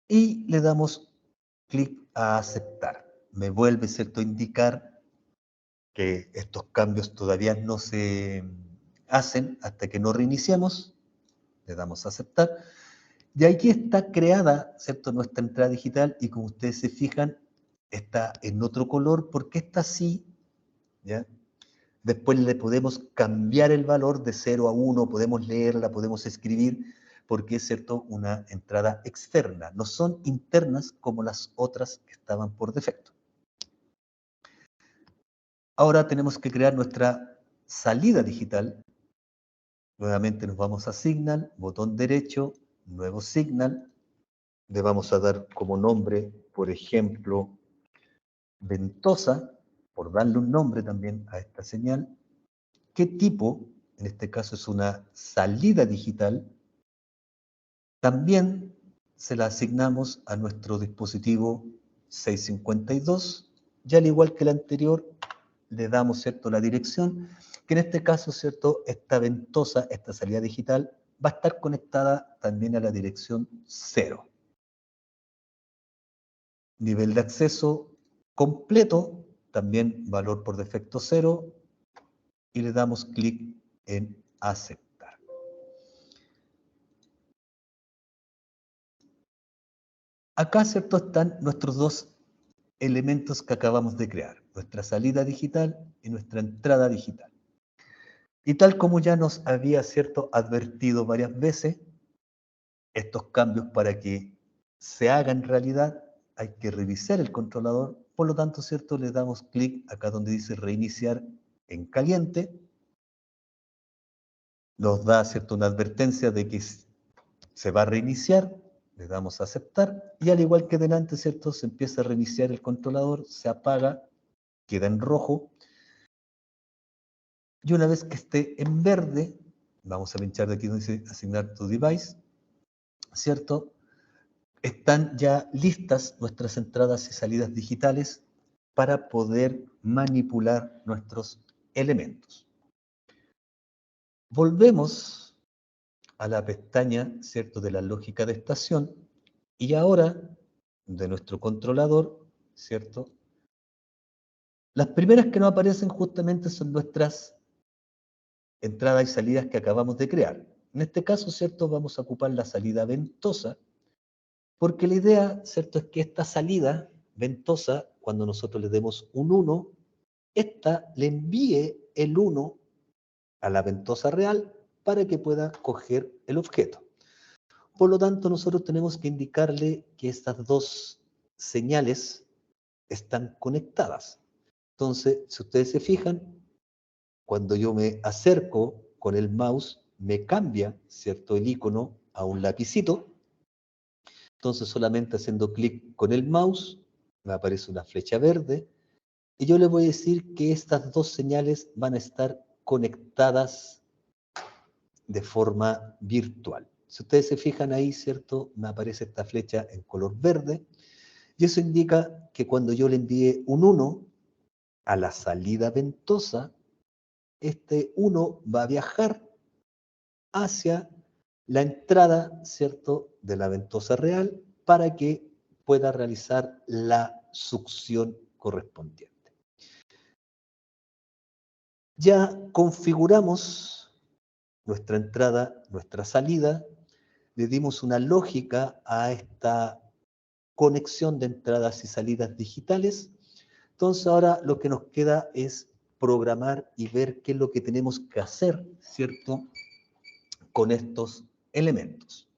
y le damos clic a aceptar. Me vuelve, ¿cierto?, a indicar que estos cambios todavía no se hacen hasta que no reiniciemos. Le damos a aceptar. Y aquí está creada, ¿cierto?, nuestra entrada digital, y como ustedes se fijan, está en otro color porque está así, ¿ya? Después le podemos cambiar el valor de 0 a 1, podemos leerla, podemos escribir, porque es, ¿cierto?, una entrada externa. No son internas como las otras que estaban por defecto. Ahora tenemos que crear nuestra salida digital. Nuevamente nos vamos a Signal, botón derecho, nuevo Signal. Le vamos a dar como nombre, por ejemplo, ventosa, por darle un nombre también a esta señal. ¿Qué tipo? En este caso es una salida digital. También se la asignamos a nuestro dispositivo 652, y al igual que el anterior, le damos, ¿cierto?, la dirección, que en este caso, ¿cierto?, esta ventosa, esta salida digital, va a estar conectada también a la dirección 0. Nivel de acceso completo, también valor por defecto 0, y le damos clic en aceptar. Acá, ¿cierto?, están nuestros dos elementos que acabamos de crear, nuestra salida digital y nuestra entrada digital. Y tal como ya nos había, ¿cierto?, advertido varias veces, estos cambios para que se hagan realidad hay que revisar el controlador, Por lo tanto, ¿cierto? Le damos clic acá donde dice reiniciar en caliente. Nos da, ¿cierto?, una advertencia de que se va a reiniciar. Le damos a aceptar. Y al igual que delante, ¿cierto? Se empieza a reiniciar el controlador, se apaga, queda en rojo. Y una vez que esté en verde, vamos a pinchar de aquí donde dice asignar to device, ¿cierto? Están ya listas nuestras entradas y salidas digitales para poder manipular nuestros elementos. Volvemos a la pestaña, ¿cierto?, de la lógica de estación, y ahora de nuestro controlador, ¿cierto? Las primeras que nos aparecen justamente son nuestras entradas y salidas que acabamos de crear. En este caso, ¿cierto?, vamos a ocupar la salida ventosa, porque la idea, ¿cierto?, es que esta salida ventosa, cuando nosotros le demos un 1, esta le envíe el 1 a la ventosa real para que pueda coger el objeto. Por lo tanto, nosotros tenemos que indicarle que estas dos señales están conectadas. Entonces, si ustedes se fijan, cuando yo me acerco con el mouse, me cambia, ¿cierto?, el icono a un lapicito. Entonces, solamente haciendo clic con el mouse, me aparece una flecha verde, y yo le voy a decir que estas dos señales van a estar conectadas de forma virtual. Si ustedes se fijan ahí, ¿cierto?, me aparece esta flecha en color verde, y eso indica que cuando yo le envíe un 1 a la salida ventosa, este 1 va a viajar hacia la entrada, ¿cierto?, de la ventosa real para que pueda realizar la succión correspondiente. Ya configuramos nuestra entrada, nuestra salida, le dimos una lógica a esta conexión de entradas y salidas digitales. Entonces ahora lo que nos queda es programar y ver qué es lo que tenemos que hacer, ¿cierto?, con estos elementos.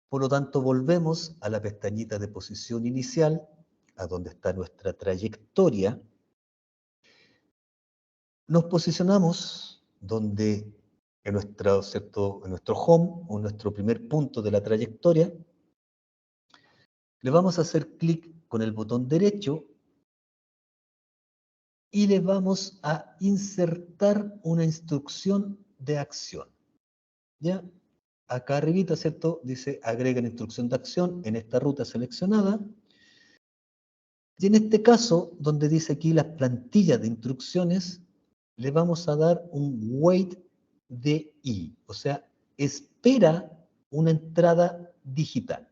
Por lo tanto, volvemos a la pestañita de posición inicial, a donde está nuestra trayectoria. Nos posicionamos donde en nuestro, ¿cierto?, en nuestro home o nuestro primer punto de la trayectoria. Le vamos a hacer clic con el botón derecho y le vamos a insertar una instrucción de acción. ¿Ya? Acá arribita, ¿cierto?, dice agrega la instrucción de acción en esta ruta seleccionada. Y en este caso, donde dice aquí las plantillas de instrucciones, le vamos a dar un wait DI, o sea, espera una entrada digital.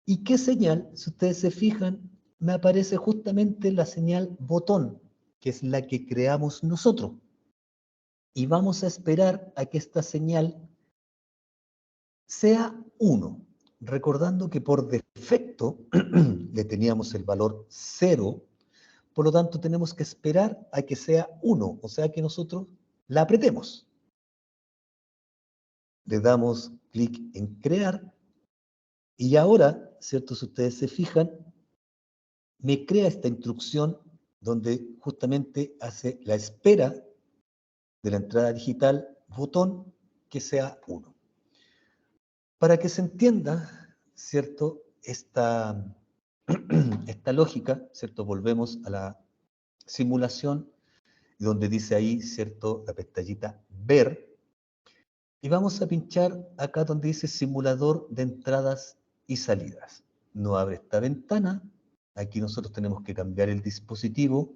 ¿Y qué señal? Si ustedes se fijan, me aparece justamente la señal botón, que es la que creamos nosotros. Y vamos a esperar a que esta señal sea 1, recordando que por defecto le teníamos el valor 0, por lo tanto tenemos que esperar a que sea 1, o sea que nosotros la apretemos. Le damos clic en crear y ahora, ¿cierto?, si ustedes se fijan, me crea esta instrucción donde justamente hace la espera de la entrada digital, botón, que sea 1. Para que se entienda, ¿cierto?, esta lógica, ¿cierto?, volvemos a la simulación, donde dice ahí, ¿cierto?, la pestañita ver, y vamos a pinchar acá donde dice simulador de entradas y salidas. No abre esta ventana, aquí nosotros tenemos que cambiar el dispositivo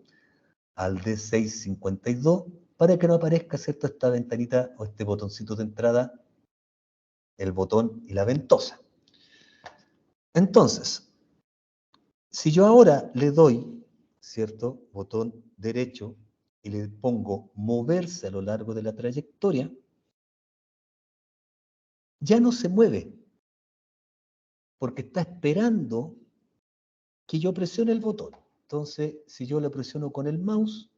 al D652 para que no aparezca, ¿cierto?, esta ventanita o este botoncito de entrada, el botón y la ventosa. Entonces, si yo ahora le doy, ¿cierto?, botón derecho y le pongo moverse a lo largo de la trayectoria, ya no se mueve, porque está esperando que yo presione el botón. Entonces, si yo le presiono con el mouse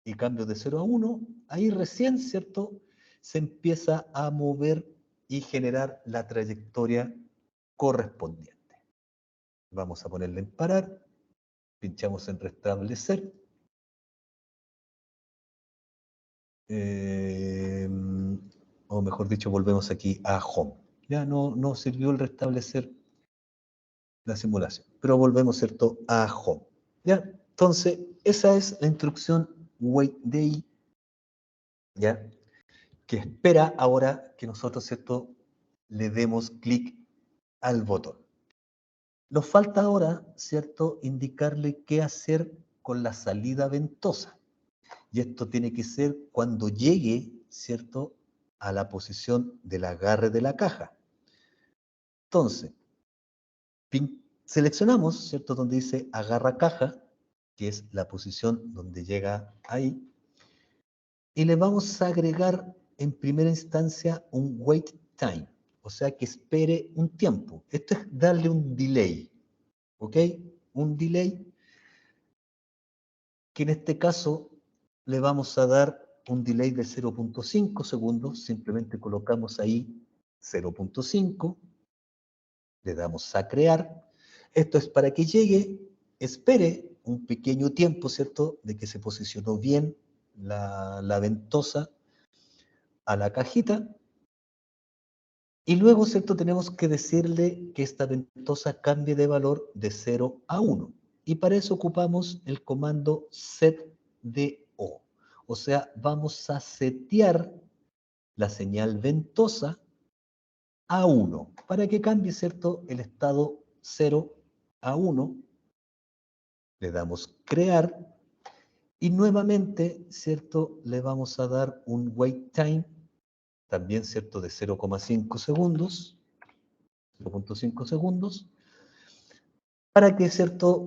y cambio de 0 a 1, ahí recién, ¿cierto?, se empieza a mover y generar la trayectoria correspondiente. Vamos a ponerle en parar. Pinchamos en restablecer. O mejor dicho, volvemos aquí a Home. Ya no sirvió el restablecer la simulación, pero volvemos, ¿cierto?, a Home. ¿Ya? Entonces, esa es la instrucción waitDay, ¿ya?, que espera ahora que nosotros, ¿cierto?, le demos clic al botón. Nos falta ahora, ¿cierto?, indicarle qué hacer con la salida ventosa. Y esto tiene que ser cuando llegue, ¿cierto?, a la posición del agarre de la caja. Entonces, seleccionamos, ¿cierto?, donde dice agarra caja, que es la posición donde llega ahí, y le vamos a agregar en primera instancia un wait time, o sea que espere un tiempo. Esto es darle un delay, ¿ok? Un delay que en este caso le vamos a dar un delay de 0.5 segundos, simplemente colocamos ahí 0.5, le damos a crear. Esto es para que llegue, espere un pequeño tiempo, ¿cierto?, de que se posicionó bien la ventosa a la cajita. Y luego, ¿cierto?, tenemos que decirle que esta ventosa cambie de valor de 0 a 1. Y para eso ocupamos el comando setDO. O sea, vamos a setear la señal ventosa a 1 para que cambie, ¿cierto?, el estado 0 a 1. Le damos crear y nuevamente, ¿cierto?, le vamos a dar un wait time, también, ¿cierto?, de 0,5 segundos, 0.5 segundos, para que, ¿cierto?,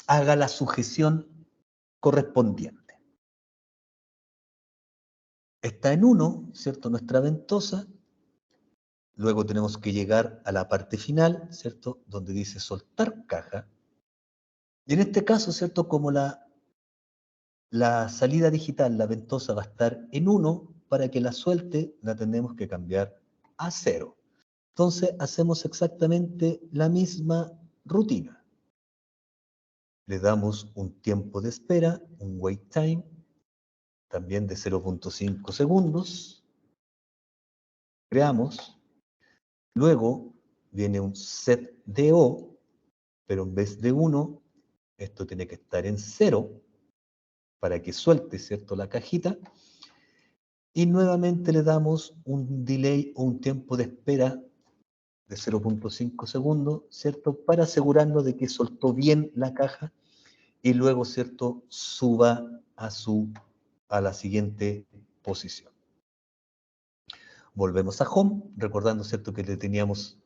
haga la sujeción correspondiente. Está en 1, ¿cierto?, nuestra ventosa. Luego tenemos que llegar a la parte final, ¿cierto?, donde dice soltar caja. Y en este caso, ¿cierto?, como la salida digital, la ventosa, va a estar en 1, para que la suelte, la tenemos que cambiar a 0. Entonces, hacemos exactamente la misma rutina. Le damos un tiempo de espera, un wait time, también de 0.5 segundos. Creamos. Luego viene un setDO, pero en vez de 1, esto tiene que estar en 0 para que suelte, ¿cierto?, la cajita. Y nuevamente le damos un delay o un tiempo de espera de 0.5 segundos, ¿cierto?, para asegurarnos de que soltó bien la caja y luego, ¿cierto?, suba a la siguiente posición. Volvemos a Home, recordando, ¿cierto?, que le teníamos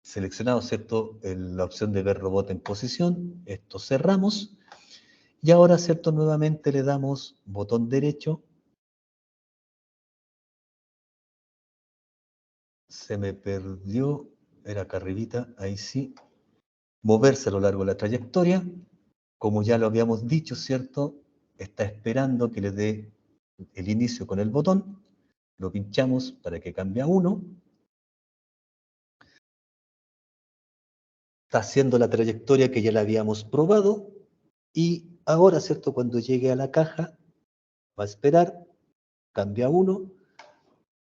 seleccionado, ¿cierto?, la opción de ver robot en posición. Esto cerramos. Y ahora, ¿cierto?, nuevamente le damos botón derecho. Se me perdió, era acá arribita, ahí sí. Moverse a lo largo de la trayectoria. Como ya lo habíamos dicho, ¿cierto?, está esperando que le dé el inicio con el botón. Lo pinchamos para que cambie a 1. Está haciendo la trayectoria que ya la habíamos probado. Y ahora, ¿cierto?, cuando llegue a la caja, va a esperar, cambia a 1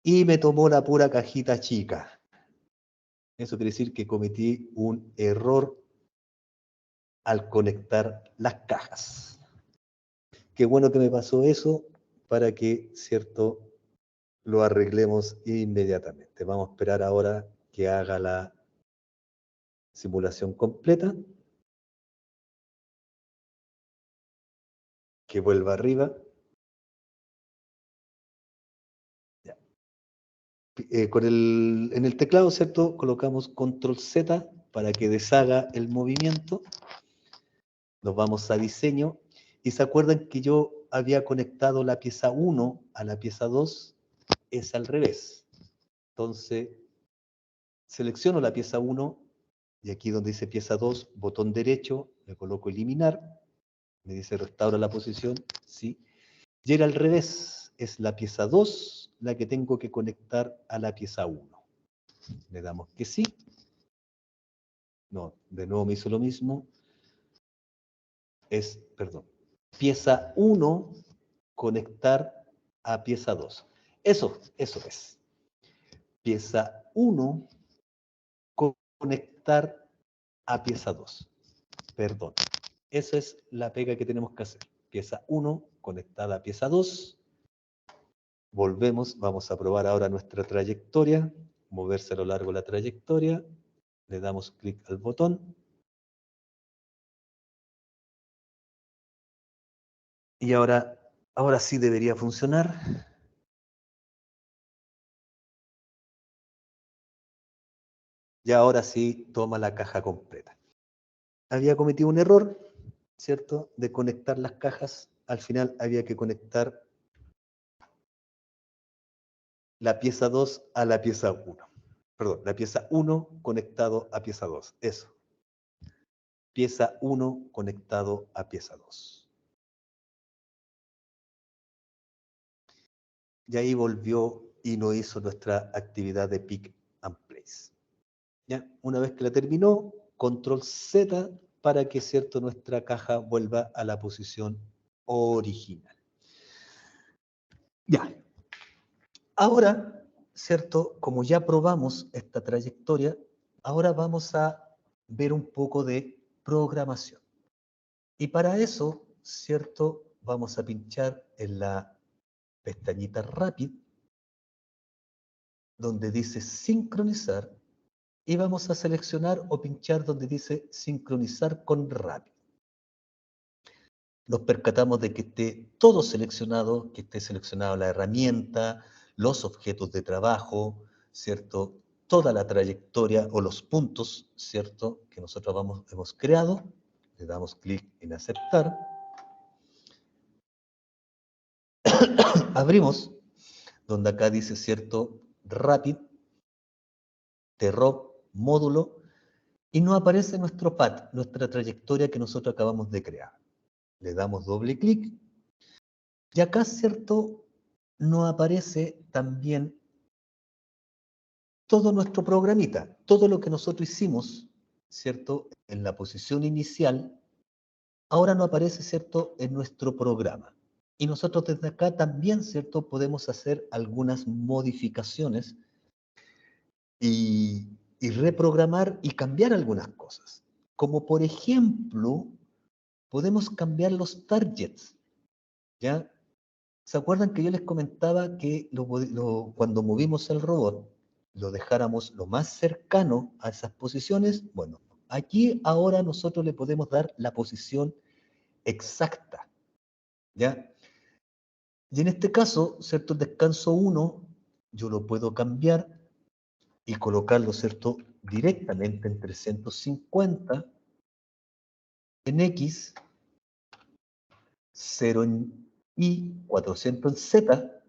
y me tomó la pura cajita chica. Eso quiere decir que cometí un error al conectar las cajas. Qué bueno que me pasó eso para que, ¿cierto?, lo arreglemos inmediatamente. Vamos a esperar ahora que haga la simulación completa, que vuelva arriba. Ya. En el teclado, ¿cierto?, colocamos Control Z para que deshaga el movimiento. Nos vamos a diseño. Y se acuerdan que yo había conectado la pieza 1 a la pieza 2, es al revés. Entonces, selecciono la pieza 1 y aquí donde dice pieza 2, botón derecho, le coloco eliminar, me dice restaura la posición, sí. Y era al revés, es la pieza 2 la que tengo que conectar a la pieza 1. Le damos que sí. No, de nuevo me hizo lo mismo. Perdón, pieza 1 conectar a pieza 2. Eso es. Pieza 1 conectar a pieza 2. Perdón. Esa es la pega que tenemos que hacer. Pieza 1 conectada a pieza 2. Volvemos, vamos a probar ahora nuestra trayectoria, moverse a lo largo de la trayectoria. Le damos clic al botón. Y ahora sí debería funcionar. Y ahora sí toma la caja completa. Había cometido un error, ¿cierto? De conectar las cajas. Al final había que conectar la pieza 2 a la pieza 1. Perdón, la pieza 1 conectado a pieza 2. Eso. Pieza 1 conectado a pieza 2. Y ahí volvió y nos hizo nuestra actividad de pick and place. ¿Ya? Una vez que la terminó, control Z para que, ¿cierto?, nuestra caja vuelva a la posición original. Ya. Ahora, ¿cierto?, como ya probamos esta trayectoria, ahora vamos a ver un poco de programación. Y para eso, ¿cierto?, vamos a pinchar en la pestañita Rapid, donde dice sincronizar, y vamos a seleccionar o pinchar donde dice sincronizar con Rapid. Nos percatamos de que esté todo seleccionado, que esté seleccionada la herramienta, los objetos de trabajo, ¿cierto? Toda la trayectoria o los puntos, ¿cierto?, que nosotros hemos creado. Le damos clic en aceptar. Abrimos, donde acá dice, ¿cierto?, Rapid, T-ROP, módulo, y nos aparece nuestro path, nuestra trayectoria que nosotros acabamos de crear. Le damos doble clic, y acá, ¿cierto?, nos aparece también todo nuestro programita, todo lo que nosotros hicimos, ¿cierto?, en la posición inicial, ahora nos aparece, ¿cierto?, en nuestro programa. Y nosotros desde acá también, ¿cierto?, podemos hacer algunas modificaciones y reprogramar y cambiar algunas cosas. Como por ejemplo, podemos cambiar los targets, ¿ya? ¿Se acuerdan que yo les comentaba que cuando movimos el robot, lo dejáramos lo más cercano a esas posiciones? Bueno, aquí ahora nosotros le podemos dar la posición exacta, ¿ya? Y en este caso, ¿cierto? El descanso 1, yo lo puedo cambiar y colocarlo, ¿cierto?, directamente en 350, en X, 0 en Y, 400 en Z,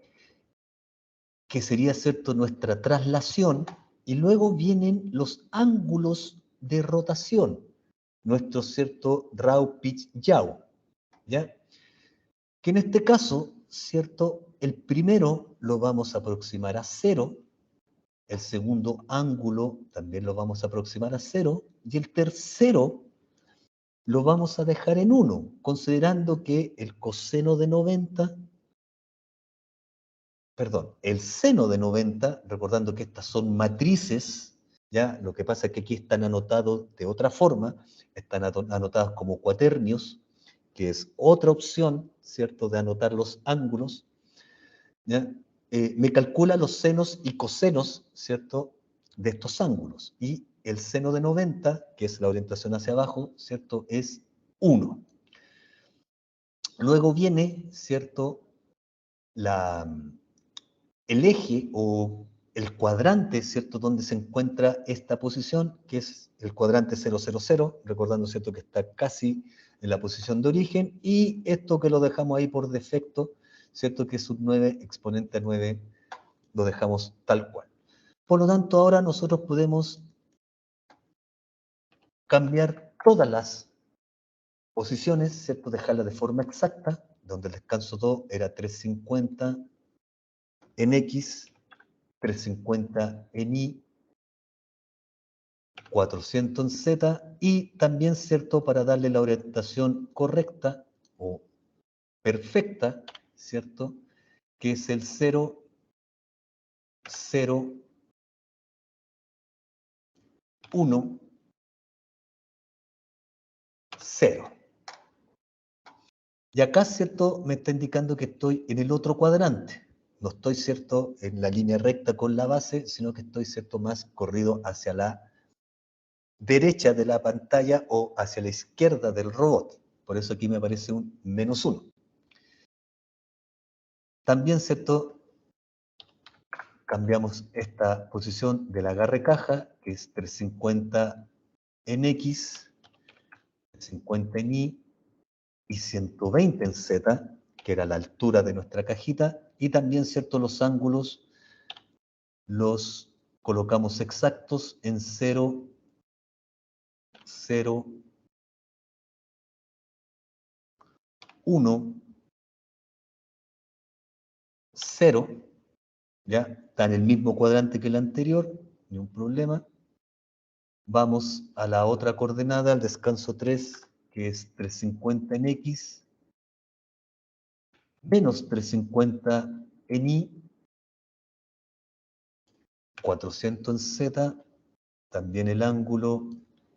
que sería, ¿cierto?, nuestra traslación, y luego vienen los ángulos de rotación, nuestro, ¿cierto?, raw, pitch, yaw, ¿ya? Que en este caso, ¿cierto?, el primero lo vamos a aproximar a 0, el segundo ángulo también lo vamos a aproximar a 0, y el tercero lo vamos a dejar en 1, considerando que el coseno de 90, perdón, el seno de 90, recordando que estas son matrices, ¿ya? Lo que pasa es que aquí están anotados de otra forma, están anotados como cuaternios, que es otra opción, ¿cierto?, de anotar los ángulos, ¿ya? Me calcula los senos y cosenos, ¿cierto?, de estos ángulos. Y el seno de 90, que es la orientación hacia abajo, ¿cierto?, es 1. Luego viene, ¿cierto?, el eje o el cuadrante, ¿cierto?, donde se encuentra esta posición, que es el cuadrante 000, recordando, ¿cierto?, que está casi en la posición de origen, y esto que lo dejamos ahí por defecto, ¿cierto?, que es un 9 exponente a 9, lo dejamos tal cual. Por lo tanto, ahora nosotros podemos cambiar todas las posiciones, ¿cierto?, dejarlas de forma exacta, donde el descanso 2 era 350 en X, 350 en Y, 400 en Z, y también, ¿cierto?, para darle la orientación correcta o perfecta, ¿cierto?, que es el 0, 0, 1, 0. Y acá, ¿cierto?, me está indicando que estoy en el otro cuadrante. No estoy, ¿cierto?, en la línea recta con la base, sino que estoy, ¿cierto?, más corrido hacia la derecha de la pantalla o hacia la izquierda del robot. Por eso aquí me aparece un -1. También, ¿cierto?, cambiamos esta posición del agarre caja, que es 350 en X, 50 en Y y 120 en Z, que era la altura de nuestra cajita, y también, ¿cierto?, los ángulos los colocamos exactos en 0, 0, 1, 0, ¿ya? Está en el mismo cuadrante que el anterior, ni un problema. Vamos a la otra coordenada, al descanso 3, que es 350 en X, menos 350 en Y, 400 en Z, también el ángulo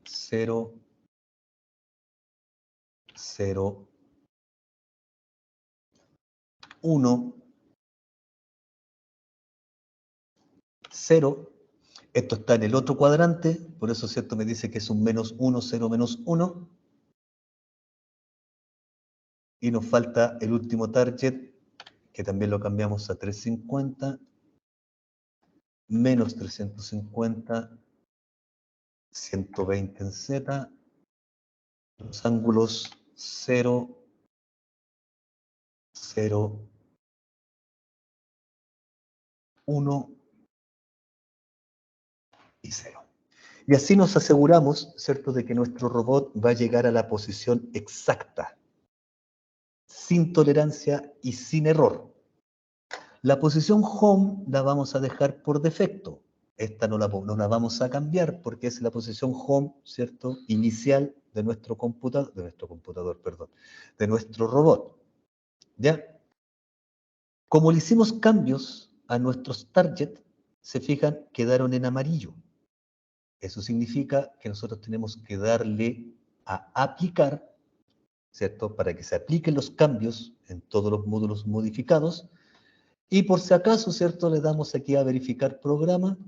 0, 0, 1, 0. Esto está en el otro cuadrante, por eso, ¿cierto?, me dice que es un -1, 0, -1. Y nos falta el último target, que también lo cambiamos a 350, menos 350, 120 en Z, los ángulos 0, 0, 1 y 0. Y así nos aseguramos, ¿cierto?, de que nuestro robot va a llegar a la posición exacta, sin tolerancia y sin error. La posición home la vamos a dejar por defecto. Esta no la vamos a cambiar porque es la posición home, ¿cierto?, inicial de nuestro computador, perdón, de nuestro robot. ¿Ya? Como le hicimos cambios a nuestros targets, se fijan, quedaron en amarillo. Eso significa que nosotros tenemos que darle a aplicar, ¿cierto?, para que se apliquen los cambios en todos los módulos modificados. Y por si acaso, ¿cierto?, le damos aquí a verificar programa,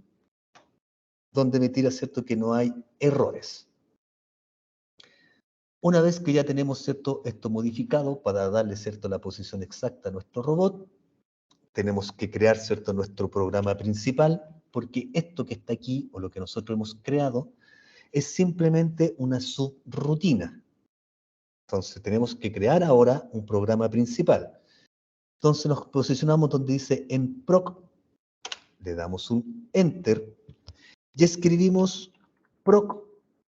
donde me tira, ¿cierto?, que no hay errores. Una vez que ya tenemos, ¿cierto?, esto modificado para darle, ¿cierto?, la posición exacta a nuestro robot, tenemos que crear, ¿cierto?, nuestro programa principal, porque esto que está aquí, o lo que nosotros hemos creado, es simplemente una subrutina. Entonces tenemos que crear ahora un programa principal. Entonces nos posicionamos donde dice en proc, le damos un enter y escribimos proc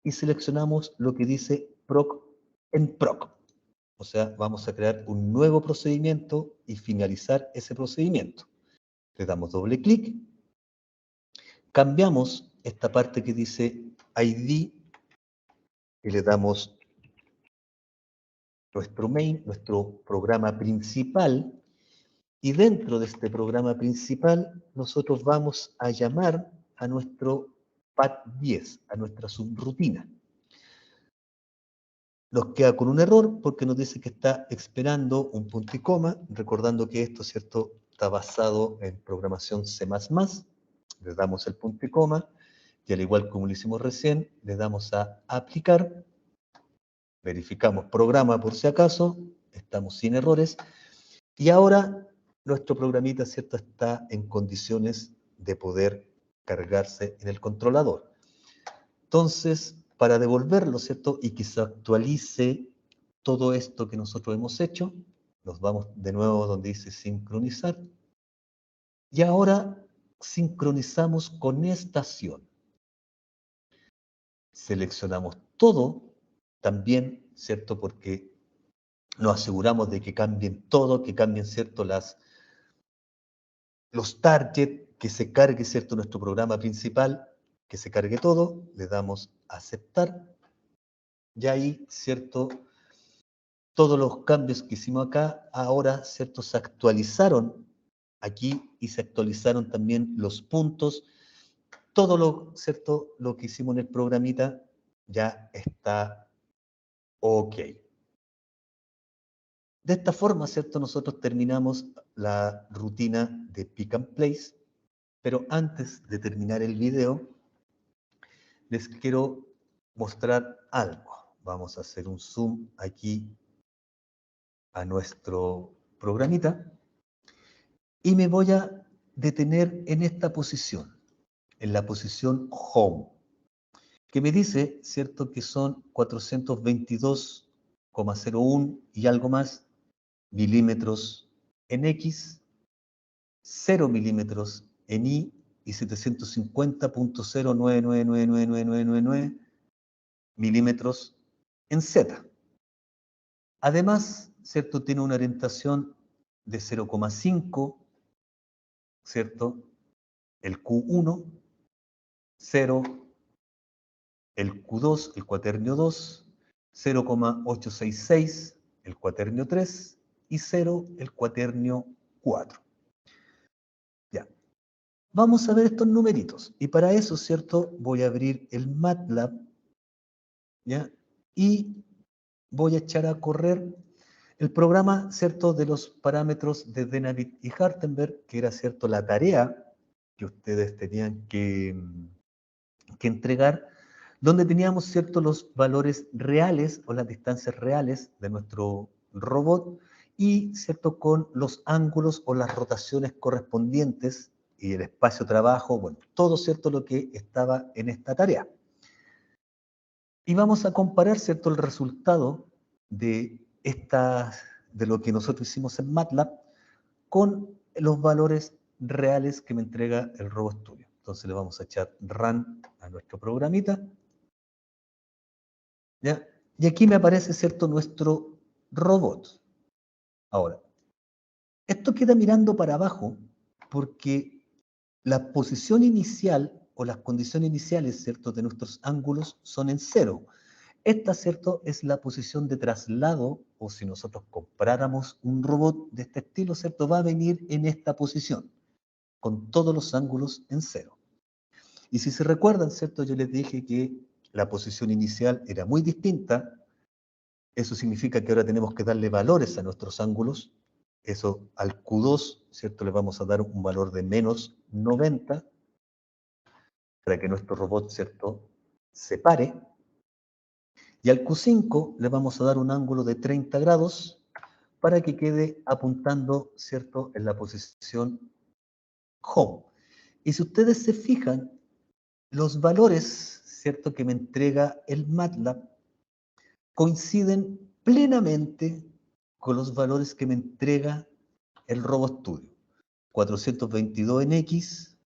y seleccionamos lo que dice proc en proc. O sea, vamos a crear un nuevo procedimiento y finalizar ese procedimiento. Le damos doble clic, cambiamos esta parte que dice ID y le damos nuestro main, nuestro programa principal, y dentro de este programa principal nosotros vamos a llamar a nuestro PAT 10, a nuestra subrutina. Nos queda con un error porque nos dice que está esperando un punto y coma, recordando que esto, ¿cierto?, está basado en programación C++. Le damos el punto y coma, y al igual como lo hicimos recién, le damos a aplicar, verificamos programa por si acaso, estamos sin errores, y ahora nuestro programita, ¿cierto?, está en condiciones de poder cargarse en el controlador. Entonces, para devolverlo, ¿cierto?, y que se actualice todo esto que nosotros hemos hecho, nos vamos de nuevo donde dice sincronizar, y ahora sincronizamos con estación. Seleccionamos todo, también, ¿cierto?, porque nos aseguramos de que cambien todo, que cambien, ¿cierto?, los targets, que se cargue, ¿cierto?, nuestro programa principal, que se cargue todo, le damos a aceptar, y ahí, ¿cierto? Todos los cambios que hicimos acá, ahora, ¿cierto? Se actualizaron aquí y se actualizaron también los puntos. Todo lo, ¿cierto? Lo que hicimos en el programita ya está ok. De esta forma, ¿cierto? Nosotros terminamos la rutina de Pick and Place, pero antes de terminar el video, les quiero mostrar algo. Vamos a hacer un zoom aquí a nuestro programita y me voy a detener en esta posición, en la posición Home, que me dice, ¿cierto?, que son 422,01 y algo más milímetros en X, 0 milímetros en Y y 750.099999999 milímetros en Z. Además, ¿cierto?, tiene una orientación de 0,5, ¿cierto?, el Q1, 0, el Q2, el cuaternio 2, 0,866, el cuaternio 3 y 0, el cuaternio 4. Ya. Vamos a ver estos numeritos. Y para eso, ¿cierto?, voy a abrir el MATLAB, ¿ya? Y voy a echar a correr el programa, ¿cierto?, de los parámetros de Denavit y Hartenberg, que era, ¿cierto?, la tarea que ustedes tenían que entregar, donde teníamos, ¿cierto?, los valores reales o las distancias reales de nuestro robot y, ¿cierto?, con los ángulos o las rotaciones correspondientes y el espacio de trabajo, bueno, todo, ¿cierto?, lo que estaba en esta tarea. Y vamos a comparar, ¿cierto?, el resultado de lo que nosotros hicimos en MATLAB con los valores reales que me entrega el Robot Studio. Entonces le vamos a echar Run a nuestro programita. ¿Ya? Y aquí me aparece, ¿cierto?, nuestro robot. Ahora, esto queda mirando para abajo porque la posición inicial o las condiciones iniciales, ¿cierto?, de nuestros ángulos son en 0. Esta, ¿cierto?, es la posición de traslado, o si nosotros compráramos un robot de este estilo, ¿cierto?, va a venir en esta posición, con todos los ángulos en 0. Y si se recuerdan, ¿cierto?, yo les dije que la posición inicial era muy distinta. Eso significa que ahora tenemos que darle valores a nuestros ángulos. Eso al Q2, ¿cierto?, le vamos a dar un valor de menos 90 para que nuestro robot, ¿cierto?, se pare. Y al Q5 le vamos a dar un ángulo de 30 grados para que quede apuntando, ¿cierto?, en la posición Home. Y si ustedes se fijan, los valores, ¿cierto?, que me entrega el MATLAB coinciden plenamente con los valores que me entrega el Robot Studio. 422 en X,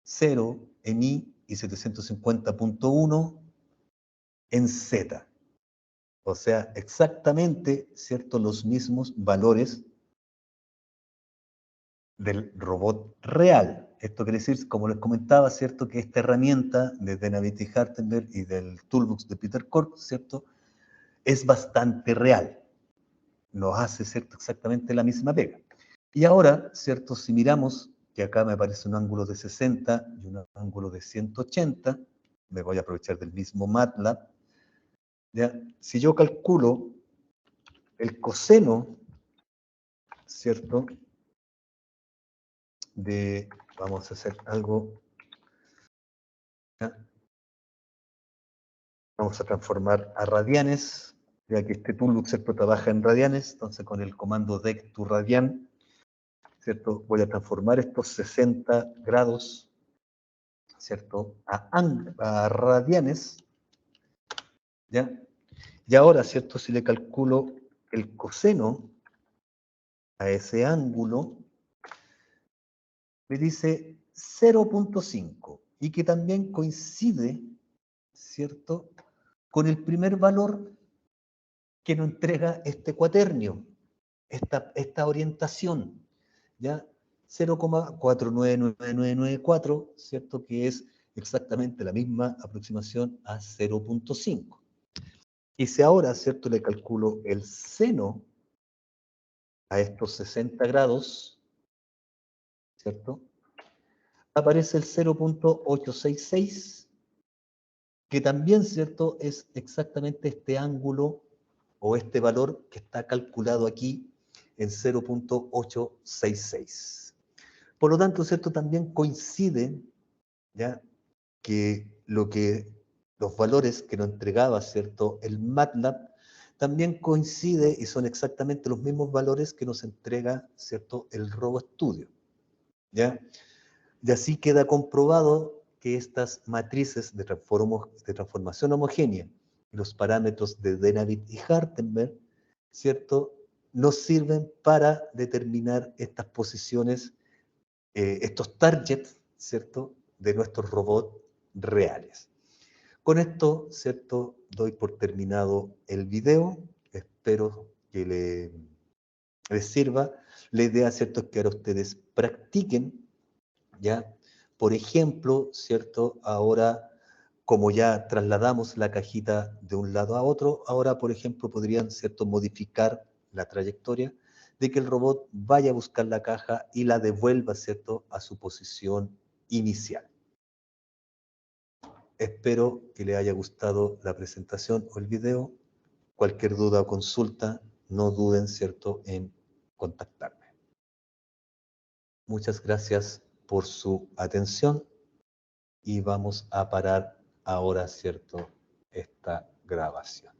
0 en Y y 750.1 en Z. O sea, exactamente, ¿cierto?, los mismos valores del robot real. Esto quiere decir, como les comentaba, ¿cierto?, que esta herramienta de Denavit y Hartenberg y del Toolbox de Peter Cork, ¿cierto?, es bastante real. Nos hace, ¿cierto?, exactamente la misma pega. Y ahora, ¿cierto?, si miramos que acá me aparece un ángulo de 60 y un ángulo de 180, me voy a aprovechar del mismo MATLAB, ¿ya? Si yo calculo el coseno, ¿cierto?, vamos a hacer algo, ¿ya? Vamos a transformar a radianes, ya que este toolbox, ¿cierto?, trabaja en radianes, entonces con el comando dec to radian, ¿cierto?, voy a transformar estos 60 grados, ¿cierto?, a radianes, ¿ya? Y ahora, ¿cierto?, si le calculo el coseno a ese ángulo, me dice 0,5 y que también coincide, ¿cierto?, con el primer valor que nos entrega este cuaternio, esta orientación, ¿ya? 0,49994, ¿cierto?, que es exactamente la misma aproximación a 0.5. Y si ahora, ¿cierto?, le calculo el seno a estos 60 grados, ¿cierto?, aparece el 0.866, que también, ¿cierto?, es exactamente este ángulo o este valor que está calculado aquí en 0.866. Por lo tanto, ¿cierto?, también coincide, ¿ya?, que los valores que nos entregaba, ¿cierto?, el MATLAB, también coincide y son exactamente los mismos valores que nos entrega, ¿cierto?, el RoboStudio, ¿ya? Y así queda comprobado que estas matrices de transformación homogénea y los parámetros de Denavit y Hartenberg, ¿cierto?, nos sirven para determinar estas posiciones, estos targets, ¿cierto?, de nuestros robots reales. Con esto, ¿cierto?, doy por terminado el video. Espero que les sirva. La idea, ¿cierto?, es que ahora ustedes practiquen, ¿ya? Por ejemplo, ¿cierto?, ahora, como ya trasladamos la cajita de un lado a otro, ahora, por ejemplo, podrían, ¿cierto?, modificar la trayectoria de que el robot vaya a buscar la caja y la devuelva, ¿cierto?, a su posición inicial. Espero que les haya gustado la presentación o el video. Cualquier duda o consulta, no duden, ¿cierto?, en contactarme. Muchas gracias por su atención y vamos a parar ahora, ¿cierto?, esta grabación.